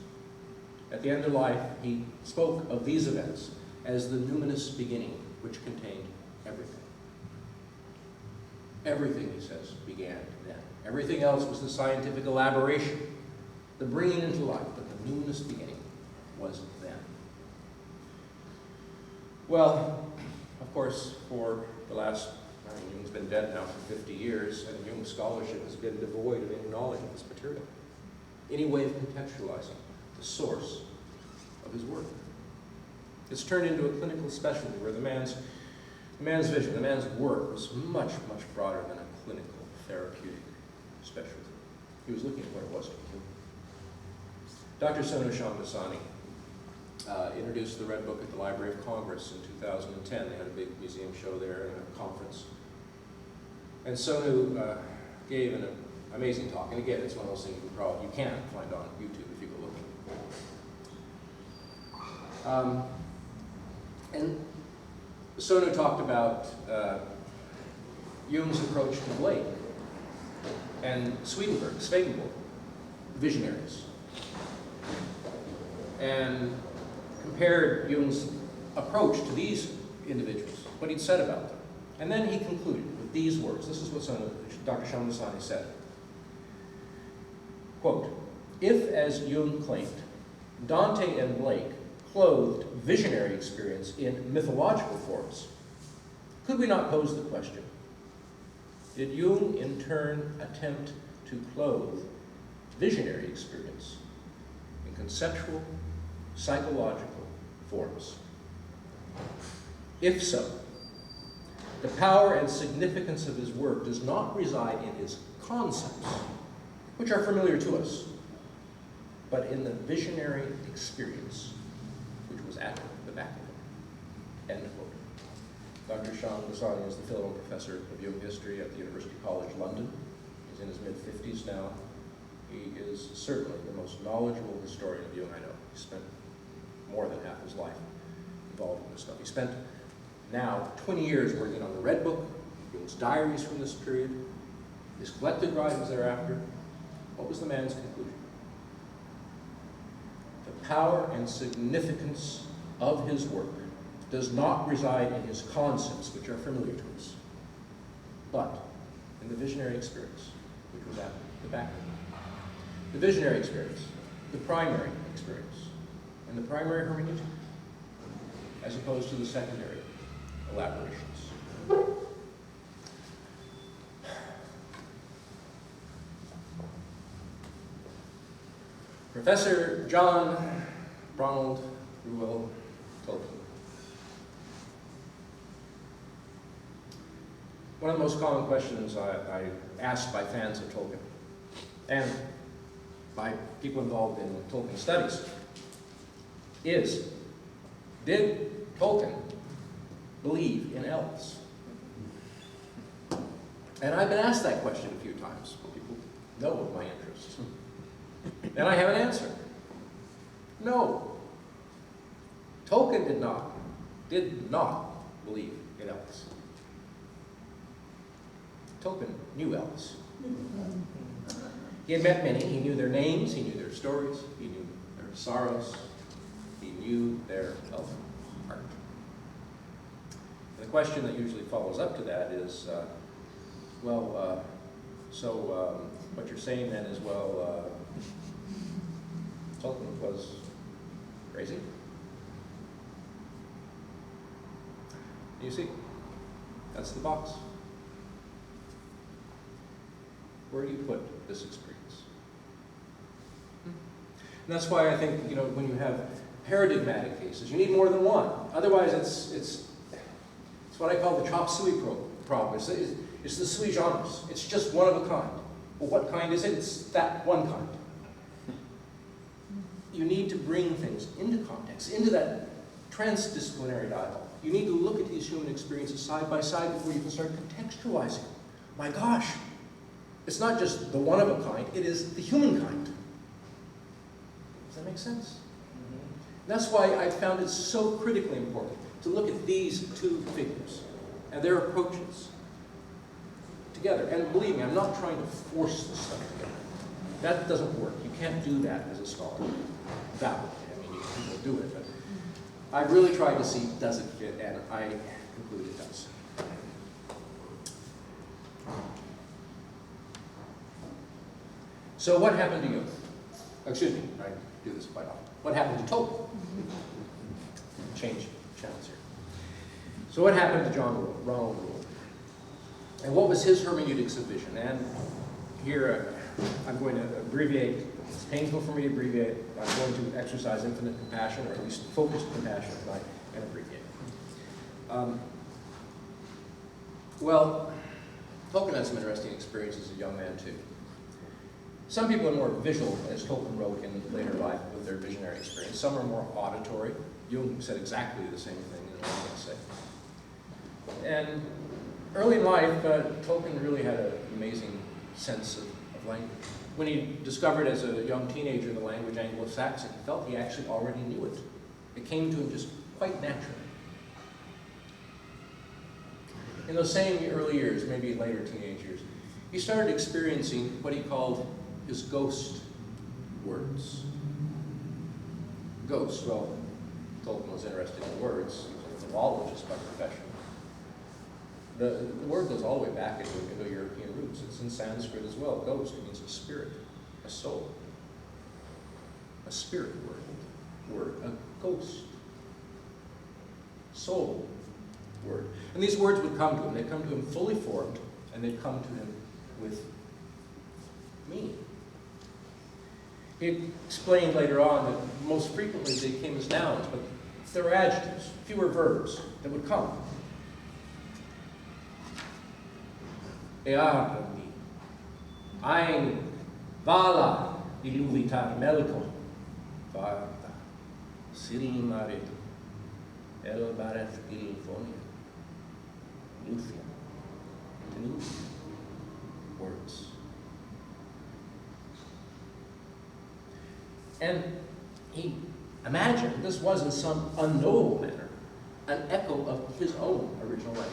At the end of life, he spoke of these events as the numinous beginning, which contained everything. Everything, he says, began then. Everything else was the scientific elaboration, the bringing into life, but the numinous beginning was then. Well, of course, for the last, Jung's been dead now for 50 years, and Jung's scholarship has been devoid of any knowledge of this material, any way of contextualizing the source of his work. It's turned into a clinical specialty where the man's vision, the man's work was much, much broader than a clinical, therapeutic specialty. He was looking at what it was to be human. Dr. Sonu Shamdasani introduced the Red Book at the Library of Congress in 2010. They had a big museum show there and a conference. And Sonu gave an amazing talk. And again, it's one of those things you can't find on YouTube if you go looking. And Sonu talked about Jung's approach to Blake and Swedenborg, visionaries, and compared Jung's approach to these individuals, what he'd said about them. And then he concluded with these words. This is what Dr. Shamdasani said. Quote, if, as Jung claimed, Dante and Blake clothed visionary experience in mythological forms, could we not pose the question, did Jung in turn attempt to clothe visionary experience in conceptual, psychological forms? If so, the power and significance of his work does not reside in his concepts, which are familiar to us, but in the visionary experience which was at the back of it. End quote. Dr. Shamdasani is the Phillips Professor of Jung History at the University College London. He's in his mid-50s now. He is certainly the most knowledgeable historian of Jung I know. He spent more than half his life involved in this stuff. He spent now 20 years working on the Red Book, Jung's diaries from this period, his collected writings thereafter. What was the man's conclusion? The power and significance of his work does not reside in his concepts, which are familiar to us, but in the visionary experience, which was at the back of it. The visionary experience, the primary experience, and the primary hermeneutic, as opposed to the secondary elaborations. Professor John Ronald Tolkien. One of the most common questions I asked by fans of Tolkien and by people involved in Tolkien studies is, did Tolkien believe in elves? And I've been asked that question a few times. People know of my interests. And I have an answer. No. Tolkien did not believe in elves. Tolkien knew elves. He had met many. He knew their names. He knew their stories. He knew their sorrows. He knew their elf heart. And the question that usually follows up to that is, what you're saying then is, Tolkien was crazy? You see, that's the box. Where do you put this experience? And that's why I think, when you have paradigmatic cases, you need more than one. Otherwise, it's what I call the chop suey problem. It's the sui generis. It's just one of a kind. Well, what kind is it? It's that one kind. You need to bring things into context, into that transdisciplinary dialogue. You need to look at these human experiences side by side before you can start contextualizing. My gosh, it's not just the one of a kind, it is the human kind. Does that make sense? That's why I found it so critically important to look at these two figures and their approaches together. And believe me, I'm not trying to force this stuff together. That doesn't work. You can't do that as a scholar. Validly. People do it, but I really tried to see, does it fit, and I conclude it does. So what happened to Jung? Excuse me, I do this quite often. What happened to Tolkien? Change channels here. So what happened to Ronald Rule? And what was his hermeneutics of vision? And here I'm going to abbreviate. It's painful for me to abbreviate. I'm going to exercise infinite compassion, or at least focused compassion tonight, and abbreviate. Tolkien had some interesting experiences as a young man, too. Some people are more visual, as Tolkien wrote in later life with their visionary experience. Some are more auditory. Jung said exactly the same thing in what I'm going to say. And early in life, Tolkien really had an amazing sense of language. When he discovered as a young teenager the language Anglo-Saxon, he felt he actually already knew it. It came to him just quite naturally. In those same early years, maybe later teenage years, he started experiencing what he called his ghost words. Ghosts, Tolkien was interested in words. He was a philologist by profession. The word goes all the way back into European roots. It's in Sanskrit as well. Ghost, it means a spirit, a soul. A spirit word, a ghost. Soul word. And these words would come to him. They'd come to him fully formed, and they'd come to him with meaning. He explained later on that most frequently they came as nouns, but there were adjectives, fewer verbs that would come. Earni, ein, vala, illuvitar melko, varta, sirimare, elbareth ilfonia, luthia, new words. And he imagined this was in some unknowable manner an echo of his own original language.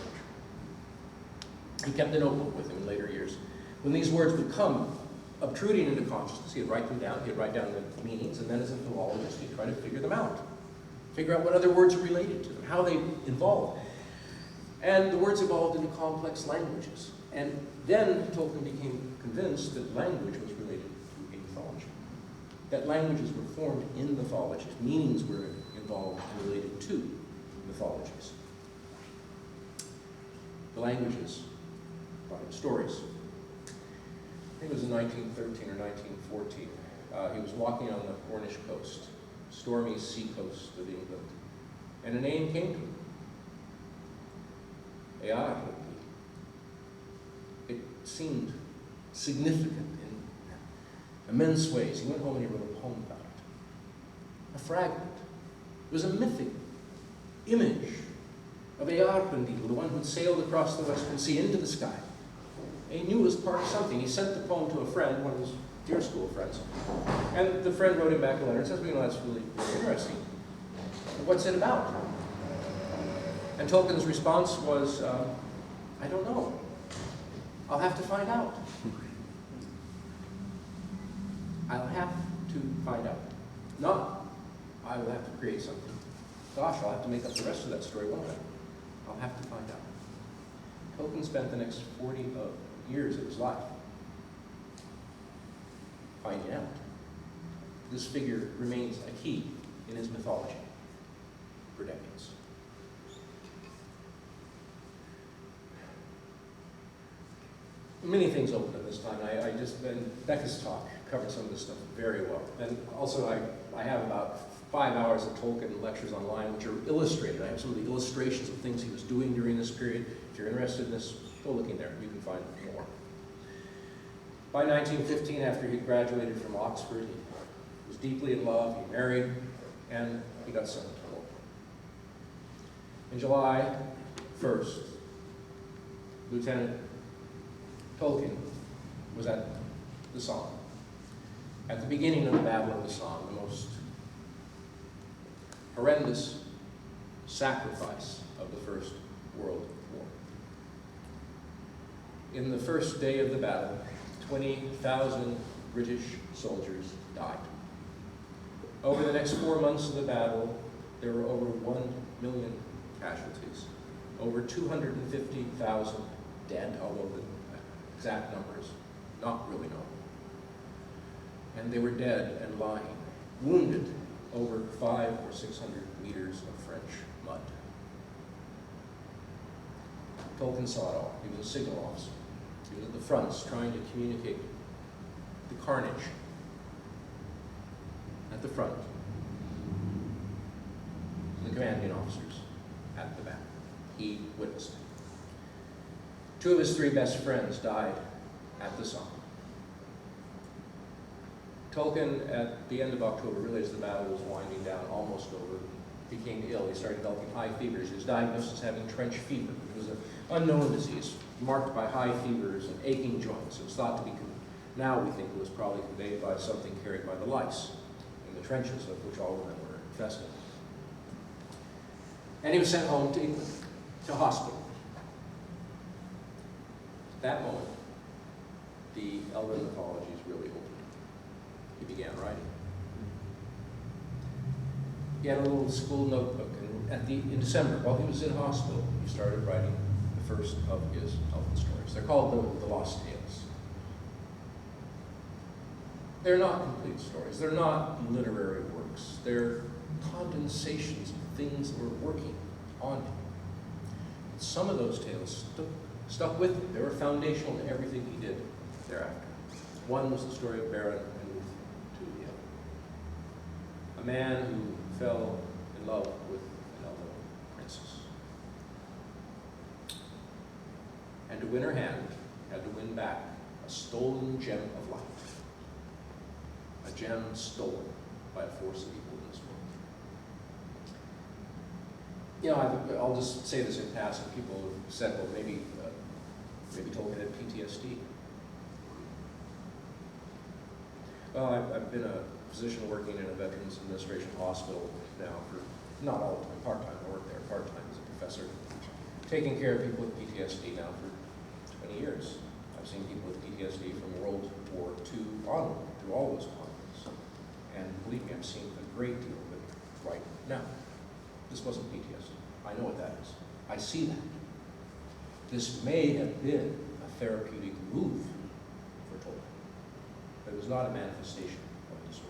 He kept a notebook with him in later years. When these words would come obtruding into consciousness, he'd write them down, he'd write down the meanings, and then as a philologist, he'd try to figure them out. Figure out what other words are related to them, how they evolve. And the words evolved into complex languages. And then Tolkien became convinced that language was related to a mythology. That languages were formed in mythologies, meanings were involved and related to mythologies. The languages brought him stories. I think it was in 1913 or 1914. He was walking on the Cornish coast, stormy sea coast of England, and a name came to him. Earl. It seemed significant in immense ways. He went home and he wrote a poem about it. A fragment. It was a mythic image of Earl, the one who sailed across the Western Sea into the sky. And he knew it was part of something. He sent the poem to a friend, one of his dear school friends. And the friend wrote him back a letter and says, well, you know, that's really, really interesting. What's it about? And Tolkien's response was, I don't know. I'll have to find out. I'll have to find out. Not, I will have to create something. Gosh, I'll have to make up the rest of that story, won't I? I'll have to find out. Tolkien spent the next 40 years of his life finding out. This figure remains a key in his mythology for decades. Many things open at this time. And Becca's talk covered some of this stuff very well. And also I have about 5 hours of Tolkien lectures online which are illustrated. I have some of the illustrations of things he was doing during this period. If you're interested in this, go looking there. You can find more. By 1915, after he graduated from Oxford, he was deeply in love, he married, and he got sent to war. In July 1st, Lieutenant Tolkien was at the Somme. At the beginning of the Battle of the Somme, the most horrendous sacrifice of the First World War. In the first day of the battle, 20,000 British soldiers died. Over the next 4 months of the battle, there were over 1 million casualties, over 250,000 dead, although the exact numbers not really known. And they were dead and lying, wounded over 500 or 600 meters of French mud. Tolkien saw it all. He was a signal officer. He was at the fronts trying to communicate the carnage at the front to the commanding officers at the back. He witnessed it. 2 of his 3 best friends died at the Somme. Tolkien, at the end of October, really as the battle was winding down, almost over, became ill. He started developing high fevers. He was diagnosed as having trench fever. It was an unknown disease, marked by high fevers and aching joints. It was thought to be, now we think it was probably conveyed by something carried by the lice in the trenches, of which all of them were infested. And he was sent home to England, to hospital. At that moment, the Elven mythologies really opened. He began writing. He had a little school notebook, and in December, while he was in hospital, he started writing the first of his Elven stories. They're called the Lost Tales. They're not complete stories. They're not literary works. They're condensations of things that were working on him. And some of those tales stuck with him. They were foundational to everything he did thereafter. One was the story of Beren and Luthien, a man who fell in love with an elven princess. And to win her hand, had to win back a stolen gem of life. A gem stolen by a force of evil in this world. You know, I'll just say this in passing. People have said, well, maybe Tolkien had PTSD. Well, I've been a physician working in a Veterans Administration hospital now for, not all the time, part-time, I work there part-time as a professor, taking care of people with PTSD now for 20 years. I've seen people with PTSD from World War II onward, through all those conflicts. And believe me, I'm seeing a great deal of it right now. This wasn't PTSD. I know what that is. I see that. This may have been a therapeutic move for Tolkien, but it was not a manifestation of disorder.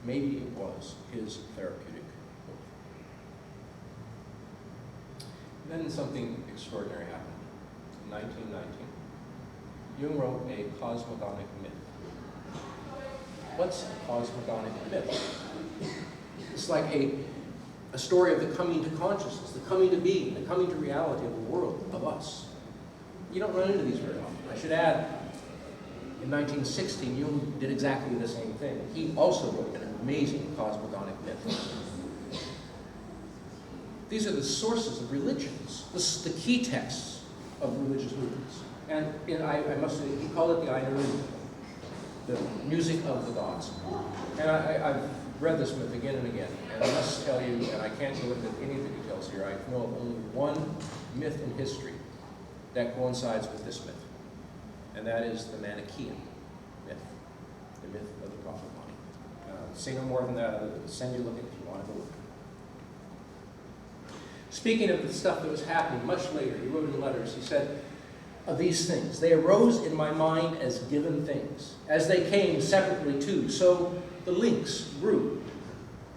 Maybe it was his therapeutic move. And then something extraordinary happened. In 1919, Jung wrote a cosmogonic myth. What's a cosmogonic myth? It's like a story of the coming to consciousness, the coming to being, the coming to reality of the world, of us. You don't run into these very often. I should add, in 1916, Jung did exactly the same thing. He also wrote an amazing cosmogonic myth. These are the sources of religions, the key texts of religious movements. And I must say, he called it the Einurung, the music of the gods. And I've read this myth again and again, and I must tell you, and I can't go into any of the details here, I know of only one myth in history that coincides with this myth, and that is the Manichaean myth, the myth of the prophet Mani. Say no more than that, other than send you looking if you want to go look. Speaking of the stuff that was happening much later, he wrote in letters, he said, of these things, they arose in my mind as given things. As they came separately too, so the links grew,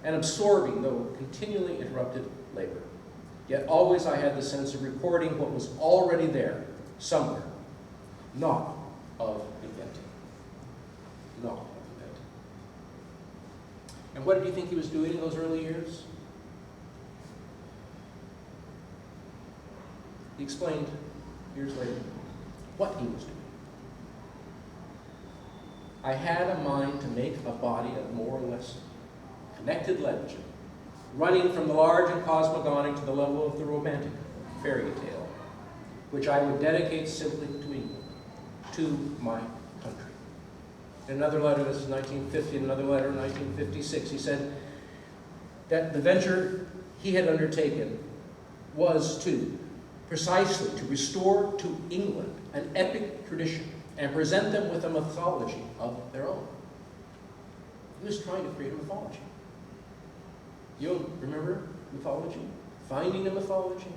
and absorbing, though continually interrupted, labor. Yet always I had the sense of recording what was already there, somewhere, not of inventing. Not of inventing. And what did you think he was doing in those early years? He explained years later what he was doing. I had a mind to make a body of more or less connected legend, running from the large and cosmogonic to the level of the romantic fairy tale, which I would dedicate simply to England, to my country. In another letter, this is 1950, in another letter, 1956, he said that the venture he had undertaken was precisely to restore to England an epic tradition and present them with a mythology of their own. He was trying to create a mythology. You remember mythology? Finding a mythology?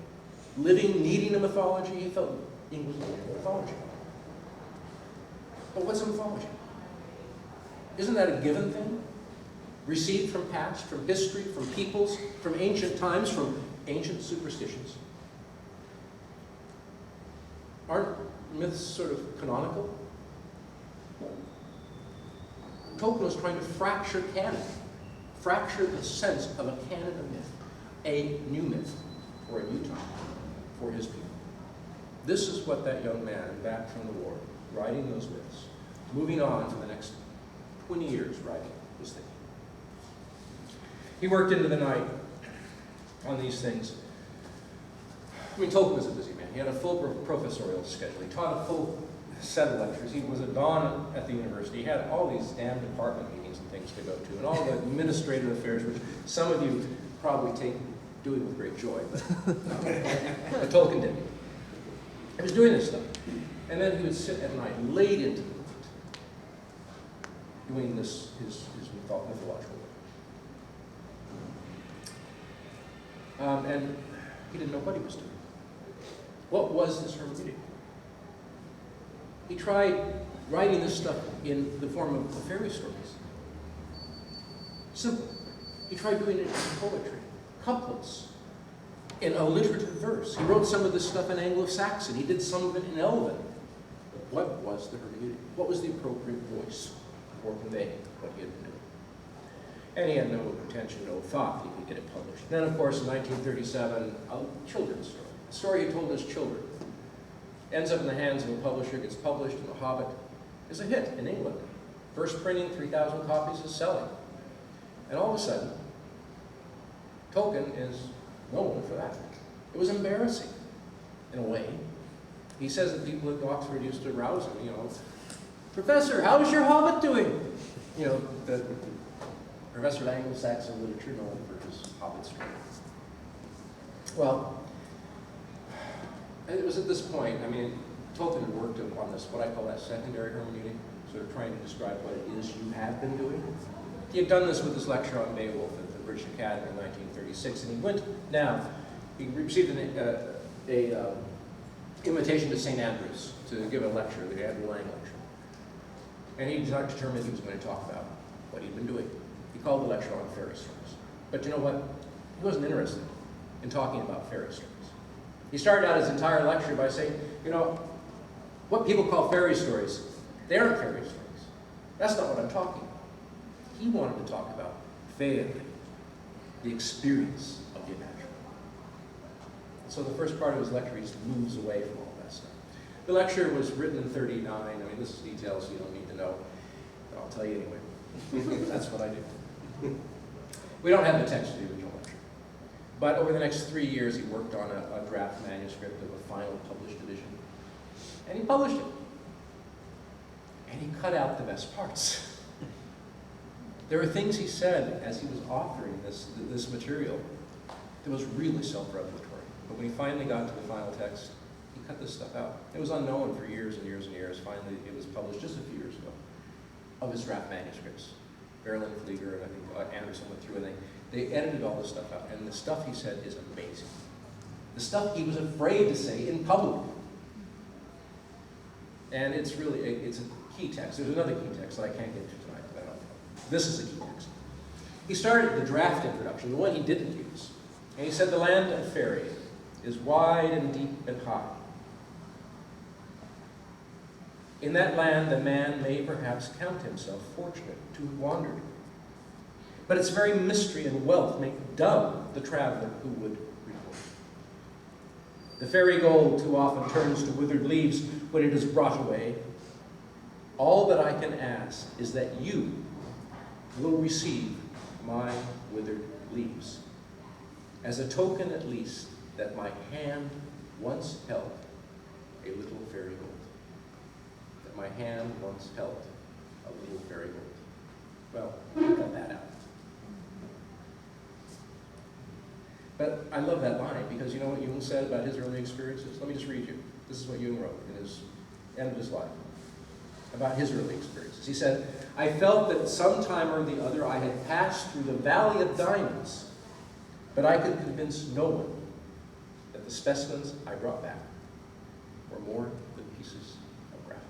Living, needing a mythology? He felt England was a mythology. But what's a mythology? Isn't that a given thing? Received from past, from history, from peoples, from ancient times, from ancient superstitions. Aren't myths sort of canonical? Tolkien was trying to fracture canon, fracture the sense of a canon of myth, a new myth, or a new time for his people. This is what that young man back from the war, writing those myths, moving on for the next 20 years writing, was thinking. He worked into the night on these things. I mean, Tolkien was a busy man. He had a full professorial schedule. He taught a full set of lectures. He was a don at the university. He had all these damn department meetings and things to go to, and all the administrative affairs, which some of you probably doing with great joy, but Tolkien didn't. He was doing this stuff. And then he would sit at night, late into the night, doing this, his mythological work. And he didn't know what he was doing. What was this hermeneutic? He tried writing this stuff in the form of fairy stories. Simple. He tried doing it in poetry, couplets, in alliterative verse. He wrote some of this stuff in Anglo-Saxon. He did some of it in Elven. But what was the hermeneutic? What was the appropriate voice for conveying what he had been doing? And he had no intention, no thought that he could get it published. Then, of course, in 1937, a children's story. A story he told his children. Ends up in the hands of a publisher, gets published in The Hobbit. Is a hit in England. First printing, 3,000 copies is selling. And all of a sudden, Tolkien is known for that. It was embarrassing, in a way. He says that people at Oxford used to rouse him, Professor, how's your Hobbit doing? You know, the professor of Anglo-Saxon literature known for his Hobbit story. Well, it was at this point, I mean, Tolkien had worked upon this, what I call that secondary hermeneutic, sort of trying to describe what it is you have been doing. He had done this with his lecture on Beowulf at the British Academy in 1936, and he received an invitation to St. Andrews to give a lecture, the Andrew Lang lecture. And he determined he was going to talk about what he'd been doing. He called the lecture on fairy stories. But you know what? He wasn't interested in talking about fairy stories. He started out his entire lecture by saying, you know, what people call fairy stories, they aren't fairy stories. That's not what I'm talking about. He wanted to talk about fairy, the experience of the imaginal. So the first part of his lecture, he just moves away from all that stuff. The lecture was written in 39. I mean, this is details you don't need to know, but I'll tell you anyway. That's what I do. We don't have the text of the original lecture. But over the next 3 years, he worked on a draft manuscript of a final published edition. And he published it. And he cut out the best parts. There were things he said as he was authoring this material that was really self-revelatory. But when he finally got to the final text, he cut this stuff out. It was unknown for years and years and years. Finally, it was published just a few years ago of his draft manuscripts. Verlin Flieger and I think Anderson went through and they edited all this stuff out. And the stuff he said is amazing. The stuff he was afraid to say in public. And it's really, it's a key text. There's another key text that I can't get to tonight, but I don't know. This is a key text. He started the draft introduction, the one he didn't use. And he said, the land of fairy is wide and deep and high. In that land, the man may perhaps count himself fortunate to have wandered. But its very mystery and wealth make dumb the traveler who would report. The fairy gold too often turns to withered leaves when it is brought away. All that I can ask is that you will receive my withered leaves, as a token at least that my hand once held a little fairy gold. That my hand once held a little fairy gold. Well, cut that out. But I love that line because you know what Jung said about his early experiences? Let me just read you. This is what Jung wrote in his end of his life about his early experiences. He said, I felt that sometime or the other I had passed through the valley of diamonds, but I could convince no one that the specimens I brought back were more than pieces of gravel.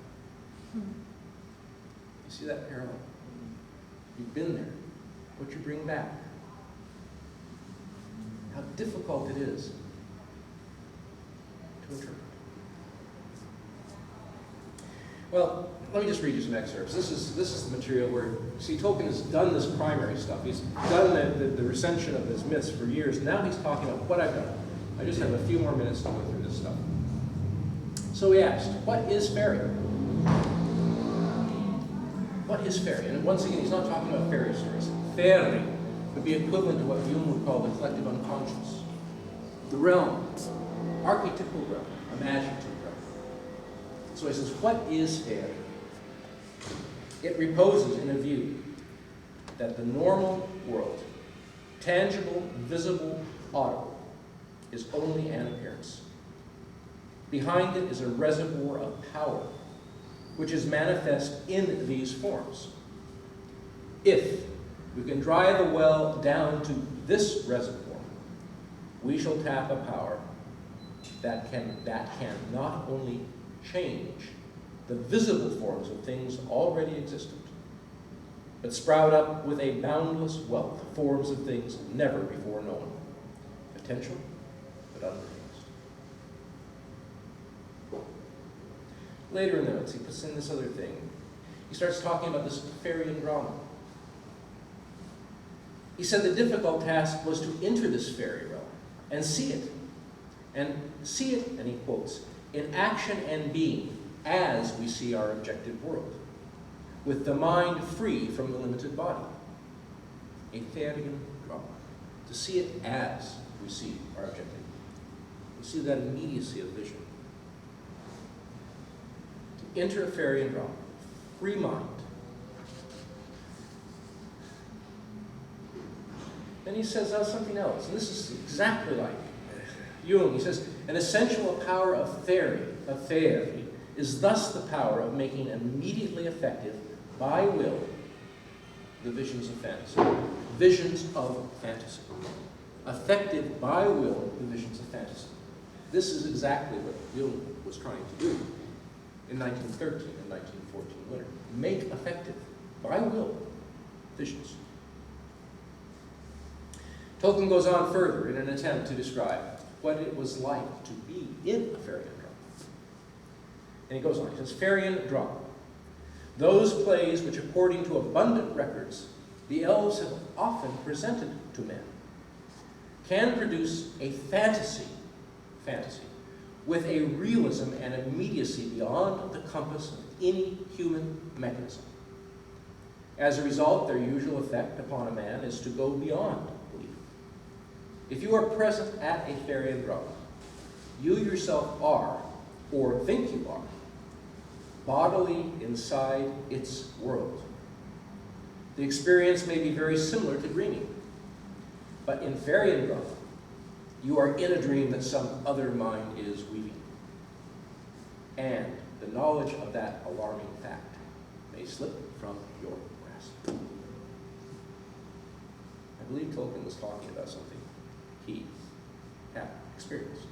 You see that parallel? You've been there. What you bring back. How difficult it is to interpret. Well, let me just read you some excerpts. This is the material where, see, Tolkien has done this primary stuff. He's done the recension of his myths for years. Now he's talking about what I've done. I just have a few more minutes to go through this stuff. So he asked, what is fairy? What is fairy? And once again, he's not talking about fairy stories. Fairy would be equivalent to what Jung would call the collective unconscious. The realm, archetypal realm, imaginative realm. So he says, what is fairy? It reposes in a view that the normal world, tangible, visible, audible, is only an appearance. Behind it is a reservoir of power, which is manifest in these forms. If we can drive a well down to this reservoir, we shall tap a power that can not only change the visible forms of things already existent, but sprout up with a boundless wealth of forms of things never before known, potential but unrealized. Later in the notes, he puts in this other thing. He starts talking about this fairy drama. He said the difficult task was to enter this fairy realm and see it. And see it, and he quotes, in action and being as we see our objective world, with the mind free from the limited body. A fairy drama. To see it as we see our objective. We see that immediacy of vision. To enter a fairy drama, free mind, Then he says something else, and this is exactly like Jung. He says, an essential power of theory, is thus the power of making immediately effective, by will, the visions of fantasy. Visions of fantasy. Effective by will, the visions of fantasy. This is exactly what Jung was trying to do in 1913 and 1914 winter. Make effective, by will, visions. Tolkien goes on further in an attempt to describe what it was like to be in a fairy and drama. And he goes on, he says, fairy and drama. Those plays which, according to abundant records, the elves have often presented to men, can produce a fantasy, with a realism and immediacy beyond the compass of any human mechanism. As a result, their usual effect upon a man is to go beyond belief. If you are present at a fairy and drama, you yourself are, or think you are, bodily inside its world. The experience may be very similar to dreaming, but in fairy and drama, you are in a dream that some other mind is weaving. And the knowledge of that alarming fact may slip from your grasp. I believe Tolkien was talking about something he had experienced.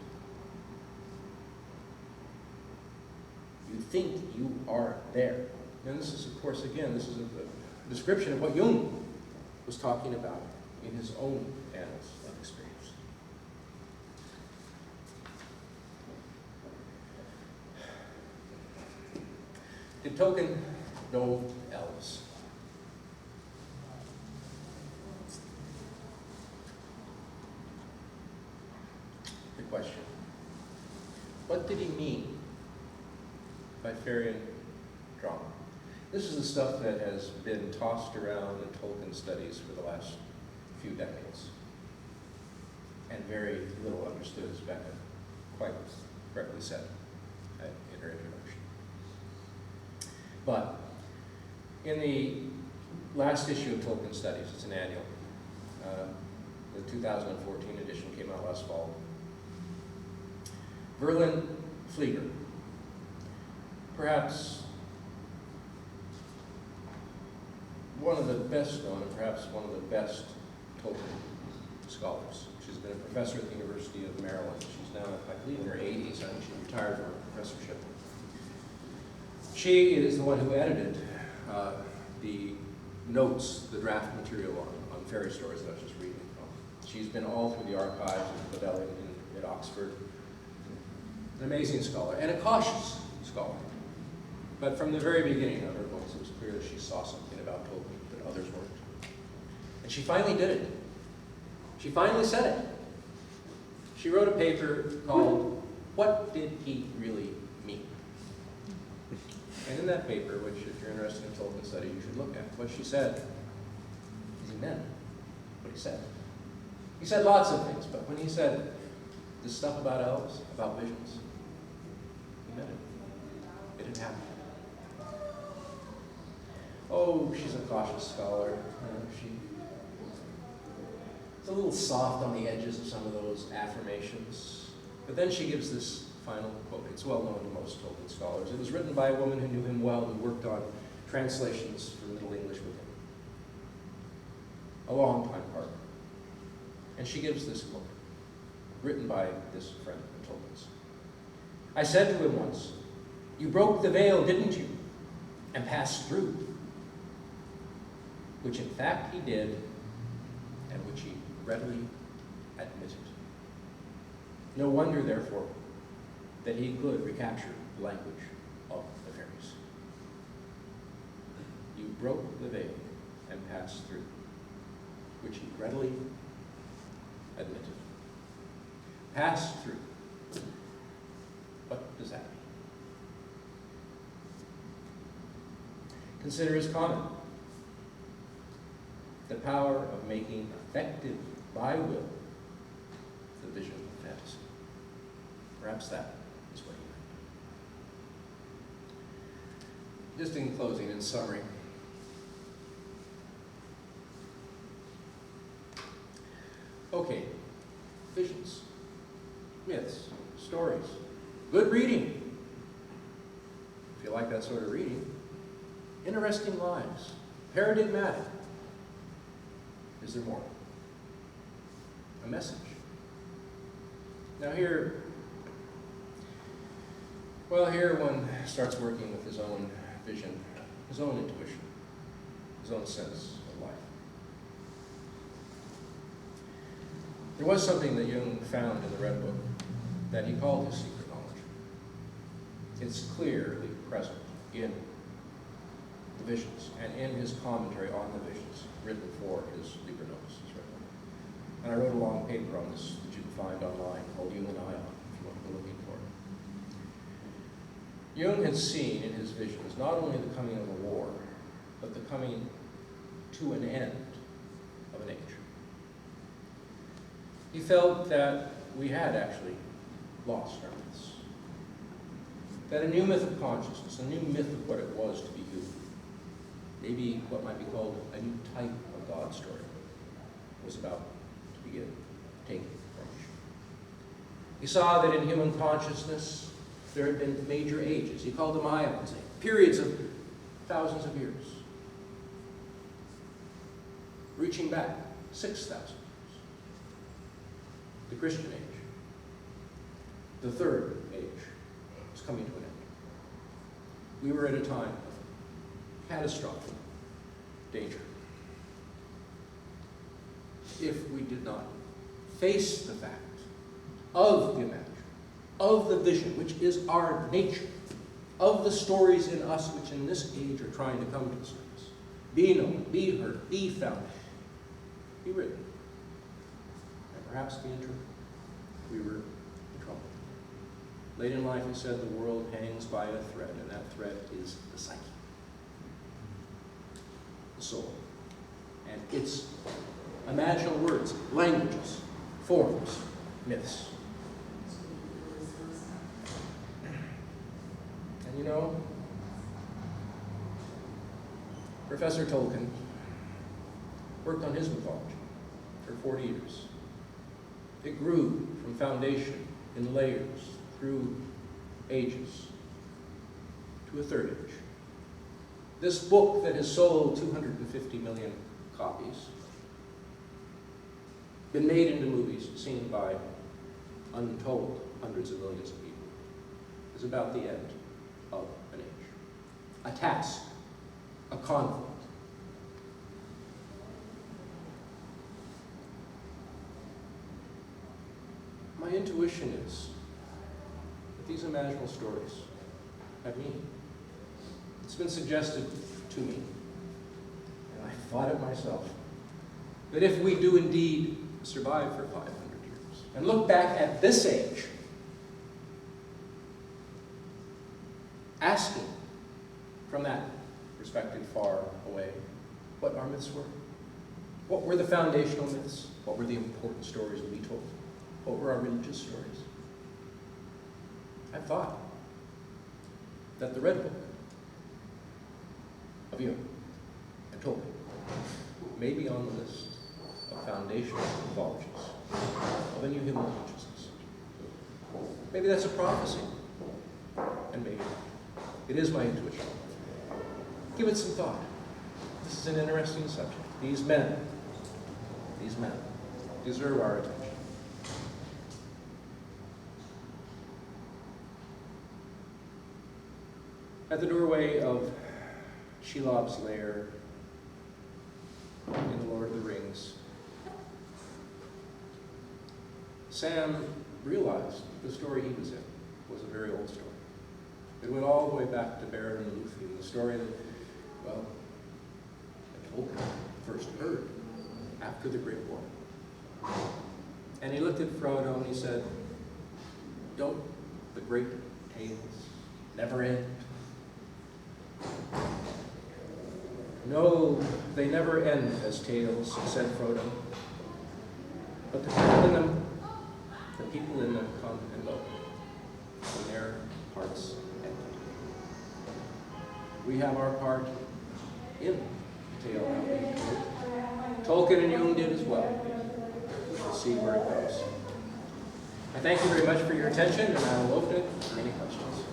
You think you are there. And this is, of course, again, this is a description of what Jung was talking about in his own annals of experience. Did Tolkien know elves? The question. What did he mean by fairy and drama? This is the stuff that has been tossed around in Tolkien studies for the last few decades, and very little understood, as Becca quite correctly said in her introduction. But in the last issue of Tolkien Studies, it's an annual, the 2014 edition came out last fall, Verlin Flieger, perhaps one of the best known and perhaps one of the best Tolkien scholars. She's been a professor at the University of Maryland. She's now, I believe, in her 80s. I think she retired from her professorship. She is the one who edited the notes, the draft material on fairy stories that I was just reading from. She's been all through the archives of Clavell at Oxford. An amazing scholar, and a cautious scholar. But from the very beginning of her books, it was clear that she saw something about Tolkien that others weren't. And she finally did it. She finally said it. She wrote a paper called, What Did He Really Mean? And in that paper, which if you're interested in Tolkien study, you should look at, what she said is he meant what he said. He said lots of things, but when he said this stuff about elves, about visions, he meant it. It didn't happen. Oh, she's a cautious scholar. She's a little soft on the edges of some of those affirmations. But then she gives this final quote. It's well known to most Tolkien scholars. It was written by a woman who knew him well, who worked on translations for Middle English with him. A long-time partner. And she gives this quote, written by this friend of Tolkien's. I said to him once, "You broke the veil, didn't you? And passed through." Which in fact he did, and which he readily admitted. No wonder, therefore, that he could recapture the language of the fairies. You broke the veil and passed through, which he readily admitted. Pass through. What does that mean? Consider his comment. The power of making effective by will the vision of fantasy. Perhaps that is what he meant. Just in closing, in summary, Okay, visions, myths, stories, good reading, if you like that sort of reading, interesting lives, paradigmatic. Is there more? A message. Now here one starts working with his own vision, his own intuition, his own sense of life. There was something that Jung found in the Red Book that he called his secret knowledge. It's clearly present in the visions and in his commentary on the visions written for his LibreNotes. And I wrote a long paper on this that you can find online called Jung and I, if you want to go looking for it. Jung had seen in his visions not only the coming of a war, but the coming to an end of an age. He felt that we had actually lost our myths. That a new myth of consciousness, a new myth of what it was to be human, maybe what might be called a new type of God story, was about to begin taking formation. He saw that in human consciousness there had been major ages. He called them Owens, periods of thousands of years, reaching back 6,000 years. The Christian age, the third age, was coming to an end. We were at a time of catastrophic danger. If we did not face the fact of the imaginal, of the vision, which is our nature, of the stories in us which in this age are trying to come to the surface, be known, be heard, be found, be written, and perhaps be in truth, we were in trouble. Late in life, he said, the world hangs by a thread, and that thread is the psyche, the soul, and its imaginal words, languages, forms, myths. And you know, Professor Tolkien worked on his mythology for 40 years. It grew from foundation in layers through ages to a third age. This book that has sold 250 million copies, been made into movies, seen by untold hundreds of millions of people, is about the end of an age. A task, a conflict. My intuition is that these imaginal stories have meaning. It's been suggested to me, and I thought it myself, that if we do indeed survive for 500 years and look back at this age, asking from that perspective far away what our myths were. What were the foundational myths? What were the important stories to be told? What were our religious stories? I thought that the Red Book of Jung and Tolkien may be on the list of foundational mythologies of a new human consciousness. Maybe that's a prophecy, and maybe not. It is my intuition. Give it some thought. This is an interesting subject. These men deserve our attention. At the doorway of Shelob's lair in The Lord of the Rings, Sam realized the story he was in was a very old story. It went all the way back to Beren and Luthien, the story that, well, that Tolkien first heard after the Great War. And he looked at Frodo and he said, "Don't the great tales never end?" "No, they never end as tales," said Frodo. "But the people in them come and go, when their hearts empty. We have our part in the tale that we told. Tolkien and Jung did as well. see where it goes. I thank you very much for your attention, and I will open it for any questions.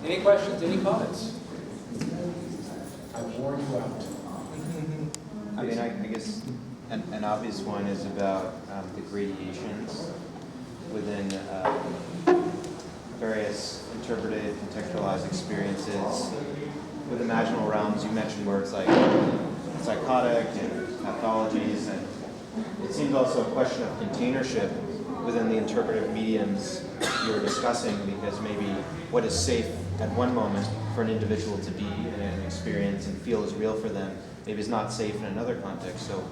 Any questions, any comments? I warn you out. I mean, I guess an obvious one is about the gradations within various interpreted, contextualized experiences. With imaginal realms, you mentioned words like psychotic and pathologies, and it seems also a question of containership within the interpretive mediums you were discussing, because maybe what is safe at one moment for an individual to be in an experience and feel is real for them, maybe is not safe in another context. So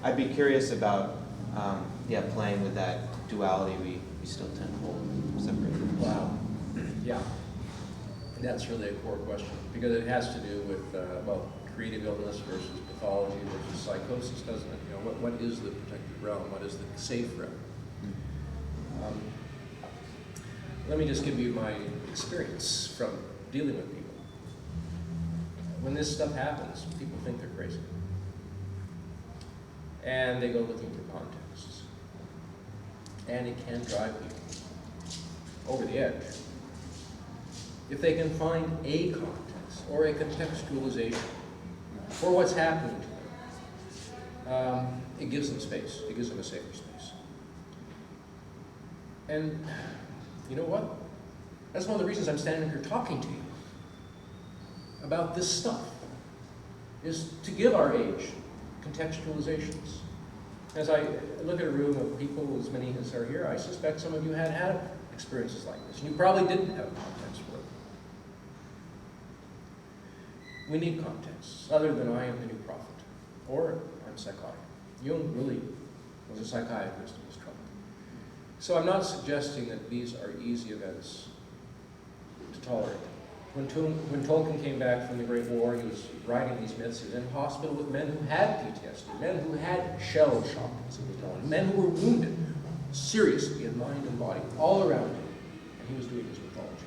I'd be curious about playing with that duality we still tend to hold separately. Wow. Yeah. And that's really a core question, because it has to do with, creative illness versus pathology versus psychosis, doesn't it? You know, what is the protected realm? What is the safe realm? Let me just give you my experience from dealing with people. When this stuff happens, people think they're crazy. And they go looking for contexts. And it can drive people over the edge. If they can find a context or a contextualization for what's happening to them, it gives them space. It gives them a safer space. And you know what? That's one of the reasons I'm standing here talking to you about this stuff, is to give our age contextualizations. As I look at a room of people, as many as are here, I suspect some of you had experiences like this. And you probably didn't have context for it. We need contexts, other than I am the new prophet, or I'm psychotic. Jung really was a psychiatrist in his trouble. So I'm not suggesting that these are easy events to tolerate. When Tolkien came back from the Great War, he was writing these myths. He was in a hospital with men who had PTSD, men who had shell shock, as he was known, men who were wounded seriously in mind and body, all around him. And he was doing his mythology,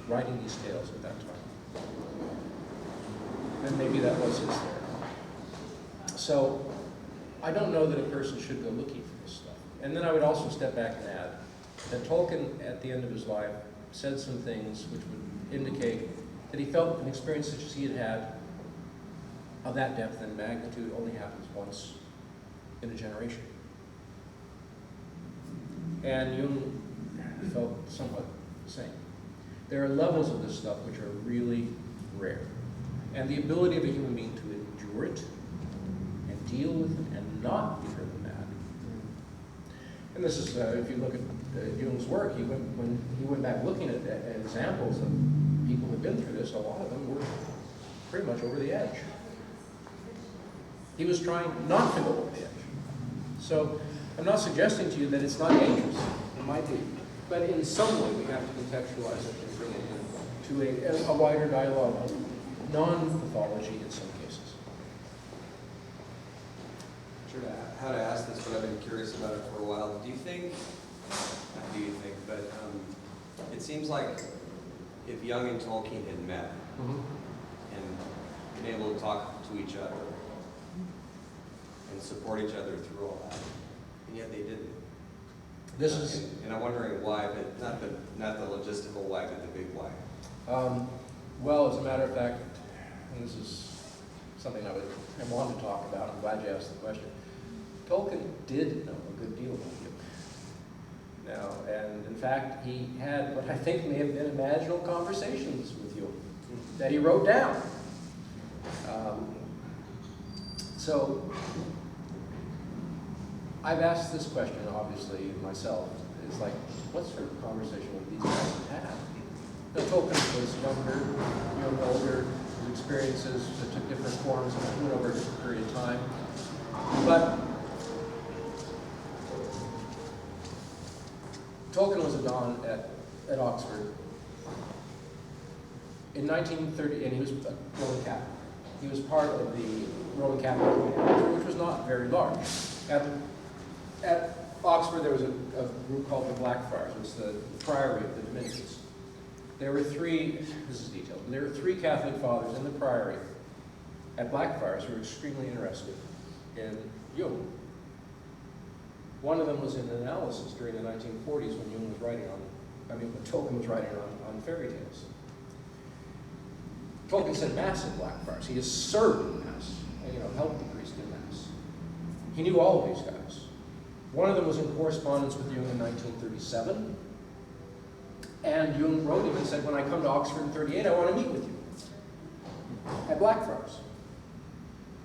writing these tales at that time. And maybe that was his there. So I don't know that a person should go looking for this stuff. And then I would also step back and add that Tolkien, at the end of his life, said some things which would indicate that he felt an experience such as he had had of that depth and magnitude only happens once in a generation. And Jung felt somewhat the same. There are levels of this stuff which are really rare. And the ability of a human being to endure it and deal with it and not be driven mad. And this is, if you look at Jung's work, when he went back looking at examples of people who had been through this, a lot of them were pretty much over the edge. He was trying not to go over the edge. So I'm not suggesting to you that it's not dangerous. It might be. But in some way, we have to contextualize it and bring it into a wider dialogue of non-pathology in some cases. I'm sure how to ask this, but I've been curious about it for a while. Do you think, but it seems like if Jung and Tolkien had met and been able to talk to each other and support each other through all that, and yet they didn't. This is, and I'm wondering why, but not the logistical why, but the big why. well, as a matter of fact, and this is something I wanted to talk about. I'm glad you asked the question. Tolkien did know a good deal about you. Now, and in fact, he had what I think may have been imaginal conversations with you that he wrote down. So I've asked this question, obviously, myself. It's like, what sort of conversation would these guys have had? Now, Tolkien was younger, older, his experiences that took different forms and went over a different period of time. But Tolkien was a don at Oxford in 1930, and he was a Roman Catholic. He was part of the Roman Catholic community, which was not very large. At Oxford, there was a group called the Blackfriars. It was the priory of the Dominicans. there were three, this is detailed, there were three Catholic fathers in the priory at Blackfriars who were extremely interested in Jung. One of them was in analysis during the 1940s when Jung was writing when Tolkien was writing on fairy tales. Tolkien said Mass at Blackfriars. He has served in Mass, and helped the priest in Mass. He knew all of these guys. One of them was in correspondence with Jung in 1937, and Jung wrote him and said, when I come to Oxford in 38, I want to meet with you at Blackfriars.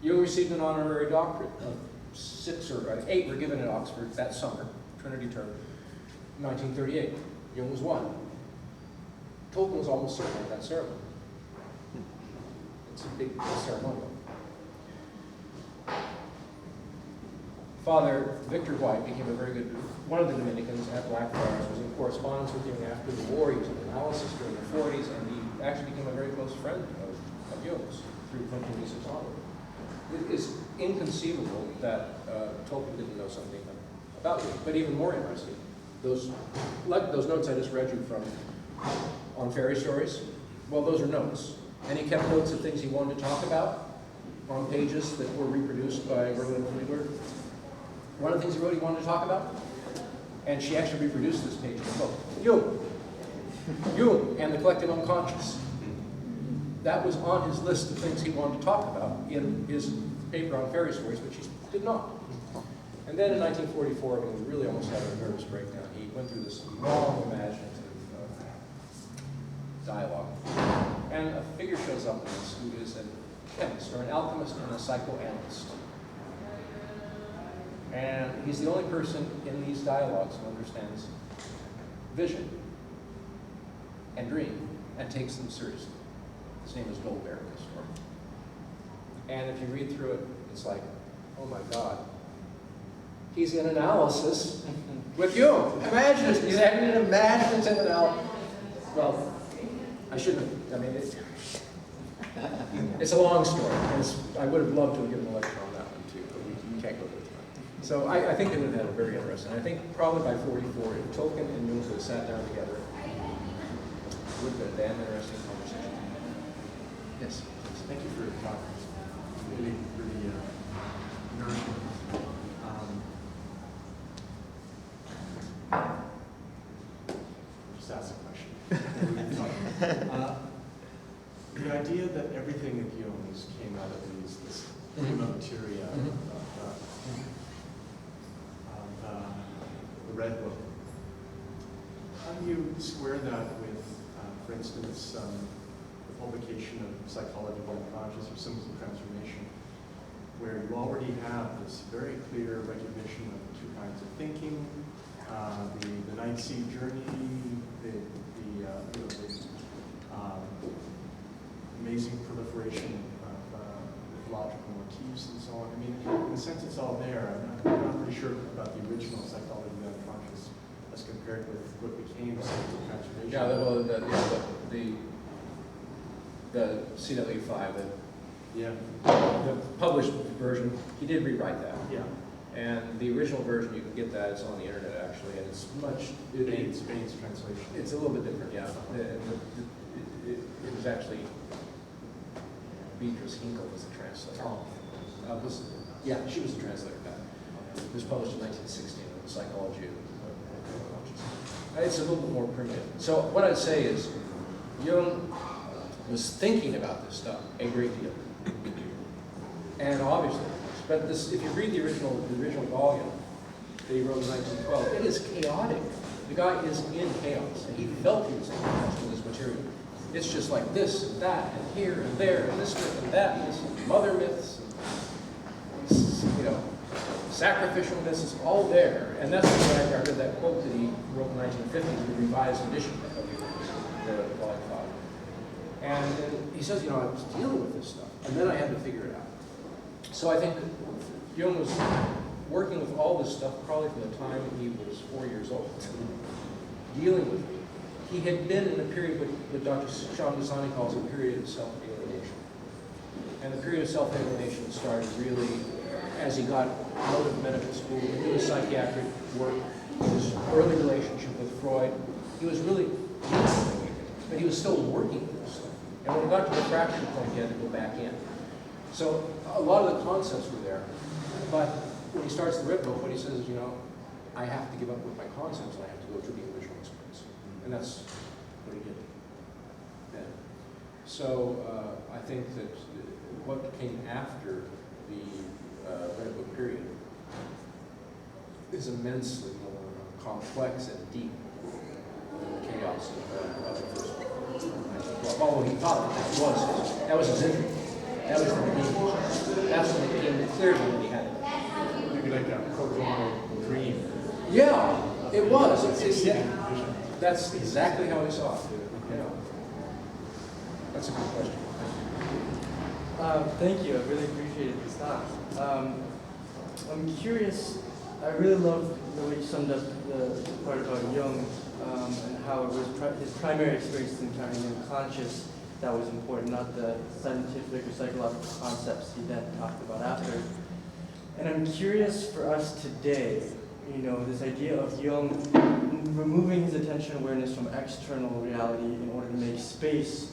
Jung received an honorary doctorate of 6 or 8 were given at Oxford that summer, Trinity term, 1938. Jung was 1. Tolkien was almost certain at that ceremony. It's a big ceremonial. Father Victor White became a very good, one of the Dominicans at Blackfriars, was in correspondence with Jung after the war. He was in analysis during the 40s, and he actually became a very close friend of Jung's through 1926 onward. It is inconceivable that Tolkien didn't know something about Jung, but even more interesting, those notes I just read you from on fairy stories, well, those are notes. And he kept notes of things he wanted to talk about on pages that were reproduced by Ronald. One of the things he wrote he wanted to talk about, and she actually reproduced this page in the book. Jung and the collective unconscious. That was on his list of things he wanted to talk about in his paper on fairy stories, which he did not. And then in 1944, when he really almost had a nervous breakdown, he went through this long imaginative dialogue. And a figure shows up in this who is a chemist, or an alchemist, and a psychoanalyst. And he's the only person in these dialogues who understands vision and dream and takes them seriously. His name is Goldbergus. And if you read through it, it's like, oh my God. He's in analysis with Jung. Imagine it. He's having an imaginative analysis. Well, I shouldn't have, it's a long story. I would have loved to have given a lecture on that one too, but we can't go there tonight. So I think they would have had a very interesting. I think probably by 44, if Tolkien and Jung would have sat down together, it would have been a damn interesting conversation. Yes. Thank you for your talk. Really nourishing. Just ask a question. The idea that everything of Jung's came out of this prima materia of the Red Book. How do you square that with, for instance, the publication of Psychology of the Unconscious or Symbols of Transformation, where you already have this very clear recognition of two kinds of thinking, the Night Sea journey, the amazing proliferation of mythological motifs and so on. I mean, in a sense, it's all there. I'm not pretty sure about the original Psychology of the Unconscious as compared with what became Symbols of Transformation. Yeah, well, the CW5, the published version, he did rewrite that. Yeah. And the original version, you can get that, it's on the internet actually, and it's much... Spain's translation. It's a little bit different, yeah. It was actually... Beatrice Hinkle was the translator. Yeah, she was the translator back. It was published in 1916 in the Psychology of Consciousness. It's a little bit more primitive. So what I'd say is, Jung was thinking about this stuff a great deal. And obviously, but this, if you read the original volume that he wrote in 1912, it is chaotic. The guy is in chaos, and he felt he was in chaos with this material. It's just like this and that, and here and there, and this myth and that myth, and mother myths, and, sacrificial myths, it's all there. And that's why I read that quote that he wrote in 1950, the revised edition of the Volume 5. And he says, I was dealing with this stuff, and then I had to figure it out. So I think Jung was working with all this stuff probably from the time he was 4 years old, dealing with it. He had been in a period what Dr. Shamdasani calls a period of self-alienation. And the period of self-alienation started really as he got out of medical school, into his psychiatric work, his early relationship with Freud. He was really but he was still working with this stuff. And when it got to the fracture point, he had to go back in. So a lot of the concepts were there, but when he starts the Red Book, what he says is, I have to give up with my concepts and I have to go to the original experience. And that's what he did then. So I think that what came after the Red Book period is immensely more complex and deep than the chaos of the first book. Well, although he thought that was his entry. That was the beginning. That's when it became clear to him that he had it. Maybe like a coronal dream. Yeah, it was. That's exactly how he saw it. Yeah. That's a good question. Thank you. I really appreciated this talk. I'm curious. I really love the way you summed up the part about Jung and how it was his primary experience in encountering the unconscious that was important, not the scientific or psychological concepts he then talked about after. And I'm curious for us today, this idea of Jung removing his attention awareness from external reality in order to make space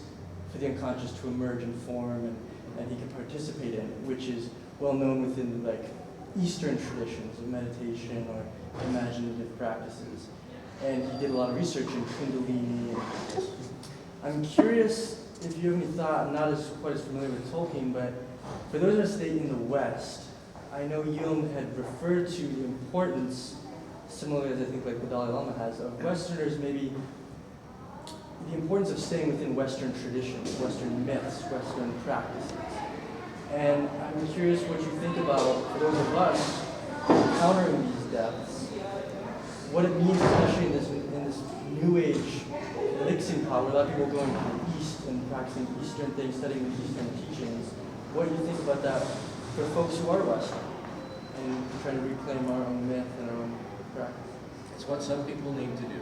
for the unconscious to emerge and form and he can participate in, which is well known within Eastern traditions of meditation or imaginative practices. And he did a lot of research in Kundalini. I'm curious if you have any thought. I'm not quite as familiar with Tolkien, but for those of us that in the West, I know Jung had referred to the importance, similarly as I think the Dalai Lama has, of Westerners maybe the importance of staying within Western traditions, Western myths, Western practices. And I'm curious what you think about, for those of us encountering these depths, what it means, especially in this New Age mixing pot, where a lot of people are going to the East and practicing Eastern things, studying the Eastern teachings. What do you think about that for folks who are Western and trying to reclaim our own myth and our own practice? It's what some people need to do.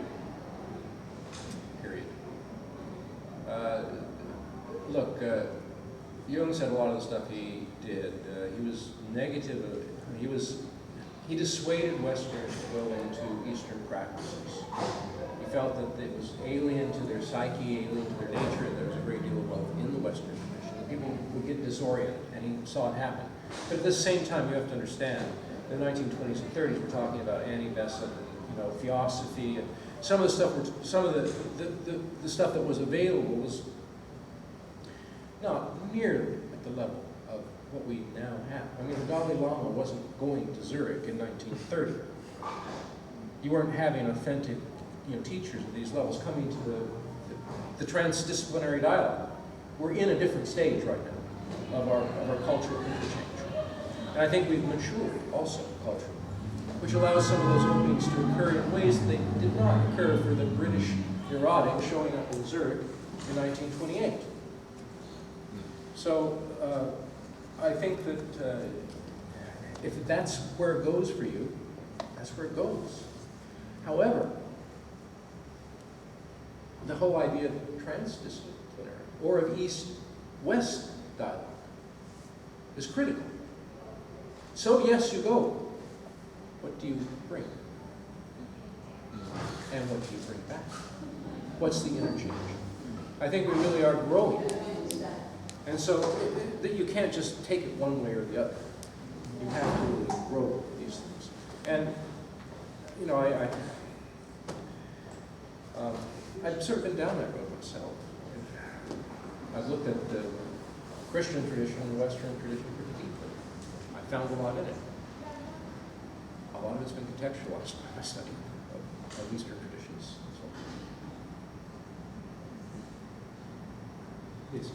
Period. Look, Jung said a lot of the stuff he did. He was negative. He dissuaded Westerners to go into Eastern practices. He felt that it was alien to their psyche, alien to their nature, and there was a great deal of wealth in the Western tradition. The people would get disoriented, and he saw it happen. But at the same time, you have to understand, in the 1920s and 30s, we're talking about Annie-Besant, theosophy, and some of the stuff, the stuff that was available was not near at the level of what we now have. I mean, the Dalai Lama wasn't going to Zurich in 1930. You weren't having authentic, teachers at these levels coming to the transdisciplinary dialogue. We're in a different stage right now of our cultural interchange. And I think we've matured also culturally, which allows some of those openings to occur in ways that they did not occur for the British neurotic showing up in Zurich in 1928. So I think that if that's where it goes for you, that's where it goes. However, the whole idea of transdisciplinary or of East-West dialogue is critical. So yes, you go. What do you bring? And what do you bring back? What's the interchange? I think we really are growing. And so that you can't just take it one way or the other. You have to really grow these things. And, I've sort of been down that road myself. I've looked at the Christian tradition and the Western tradition pretty deeply. I found a lot in it. A lot of it's been contextualized by my study of Eastern traditions. So. Please.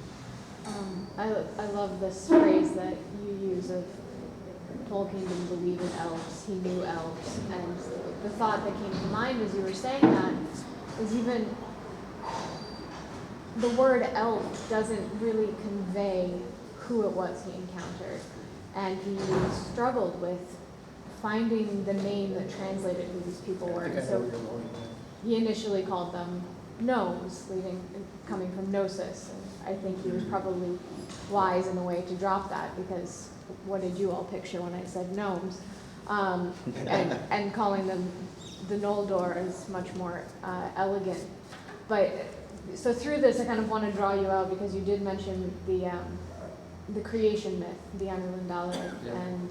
I love this phrase that you use of Tolkien didn't believe in elves, he knew elves. And the thought that came to mind as you were saying that is even the word elf doesn't really convey who it was he encountered. And he struggled with finding the name that translated who these people were. And so he initially called them gnomes, coming from gnosis. And I think he was probably wise in a way to drop that, because what did you all picture when I said gnomes? And calling them the Noldor is much more elegant. But so through this, I kind of want to draw you out because you did mention the creation myth, the Untitled Yeah. and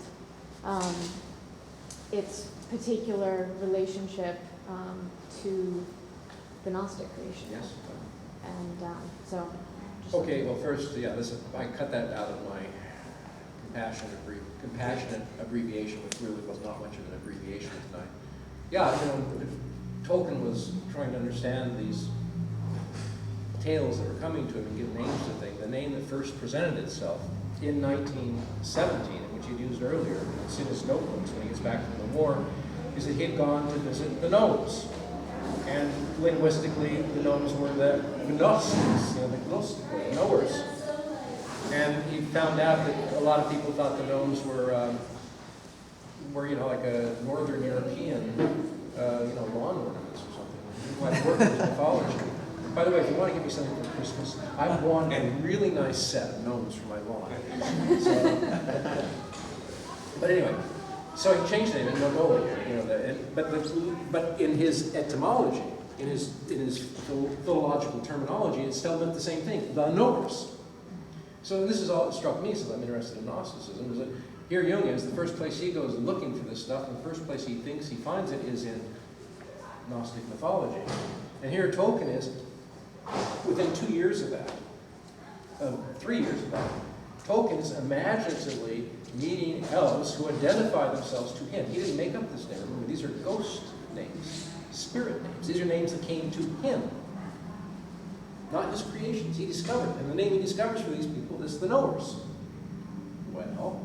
its particular relationship to the Gnostic creation. Yes. And so. Just Okay, well first, yeah, I cut that out of my compassionate abbreviation, which really was not much of an abbreviation tonight. Yeah, you know, Tolkien was trying to understand these tales that were coming to him and give names to things. The name that first presented itself in 1917, which he'd used earlier, it's in his notebooks when he gets back from the war, is that he had gone to visit the gnomes. And linguistically, the gnomes were the gnostics, the knowers. And he found out that a lot of people thought the gnomes were you know, like a Northern European, you know, lawn ornaments or something. It didn't quite work with mythology. By the way, if you want to give me something for Christmas, I want a really nice set of gnomes for my lawn. So, but anyway, so he changed the name in Mongolia, you know, but in his etymology, in his philological terminology, it still meant the same thing, the knowers. So this is all that struck me since I'm interested in Gnosticism, is that here Jung is, the first place he goes looking for this stuff, and the first place he thinks he finds it is in Gnostic mythology. And here Tolkien is, within 2 years of that, 3 years of that, Tolkien is imaginatively meeting elves who identify themselves to him. He didn't make up this name. Remember, these are ghost names, spirit names. These are names that came to him, not his creations. He discovered, and the name he discovers for these people is the knowers. Well,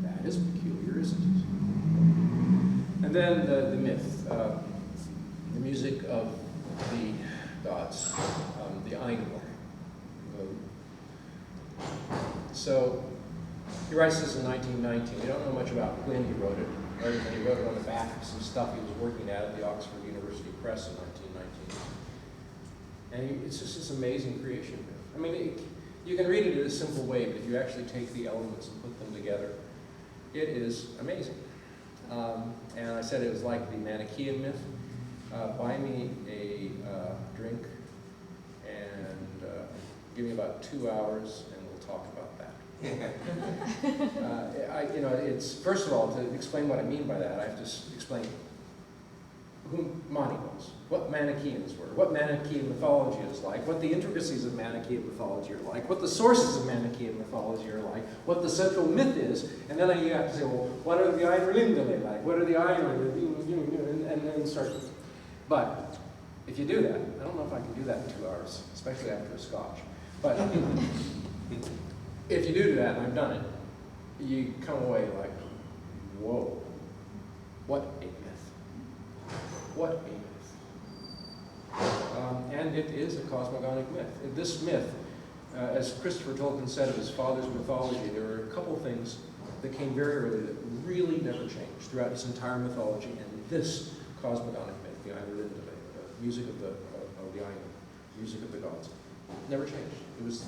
that is peculiar, isn't it? And then the myth, the music of the gods, the imaginal. So he writes this in 1919. We don't know much about when he wrote it, other than he wrote it on the back of some stuff he was working at the Oxford University Press in 1919. And it's just this amazing creation myth. I mean, you can read it in a simple way, but if you actually take the elements and put them together, it is amazing. And I said it was like the Manichaean myth. Buy me a drink and give me about 2 hours and we'll talk about that. You know, it's, first of all, to explain what I mean by that, I have to explain who Mani was, what Manichaeans were, what Manichaean mythology is like, what the intricacies of Manichaean mythology are like, what the sources of Manichaean mythology are like, what the central myth is, and then you have to say, well, what are the Einrlindale like? What are the Einrlindale, and then start. But if you do that, I don't know if I can do that in 2 hours, especially after a scotch. But if you do that, and I've done it, you come away like, whoa, what a myth. What a myth. And it is a cosmogonic myth. This myth, as Christopher Tolkien said of his father's mythology, there were a couple things that came very early that really never changed throughout his entire mythology, and this cosmogonic myth, the Einrlindale, the music of the music of the gods, never changed. It was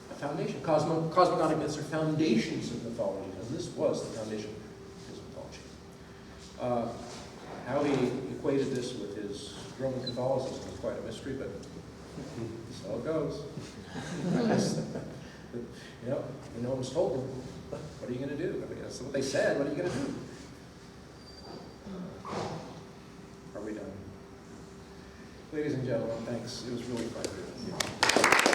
a foundation. Cosmogonic myths are foundations of mythology, and this was the foundation of his mythology. How he equated this with his Roman Catholicism is quite a mystery, but that's how it goes. You know, and Owens told him, what are you going to do? I mean, that's what they said. What are you going to do? Are we done? Ladies and gentlemen, thanks. It was really fun.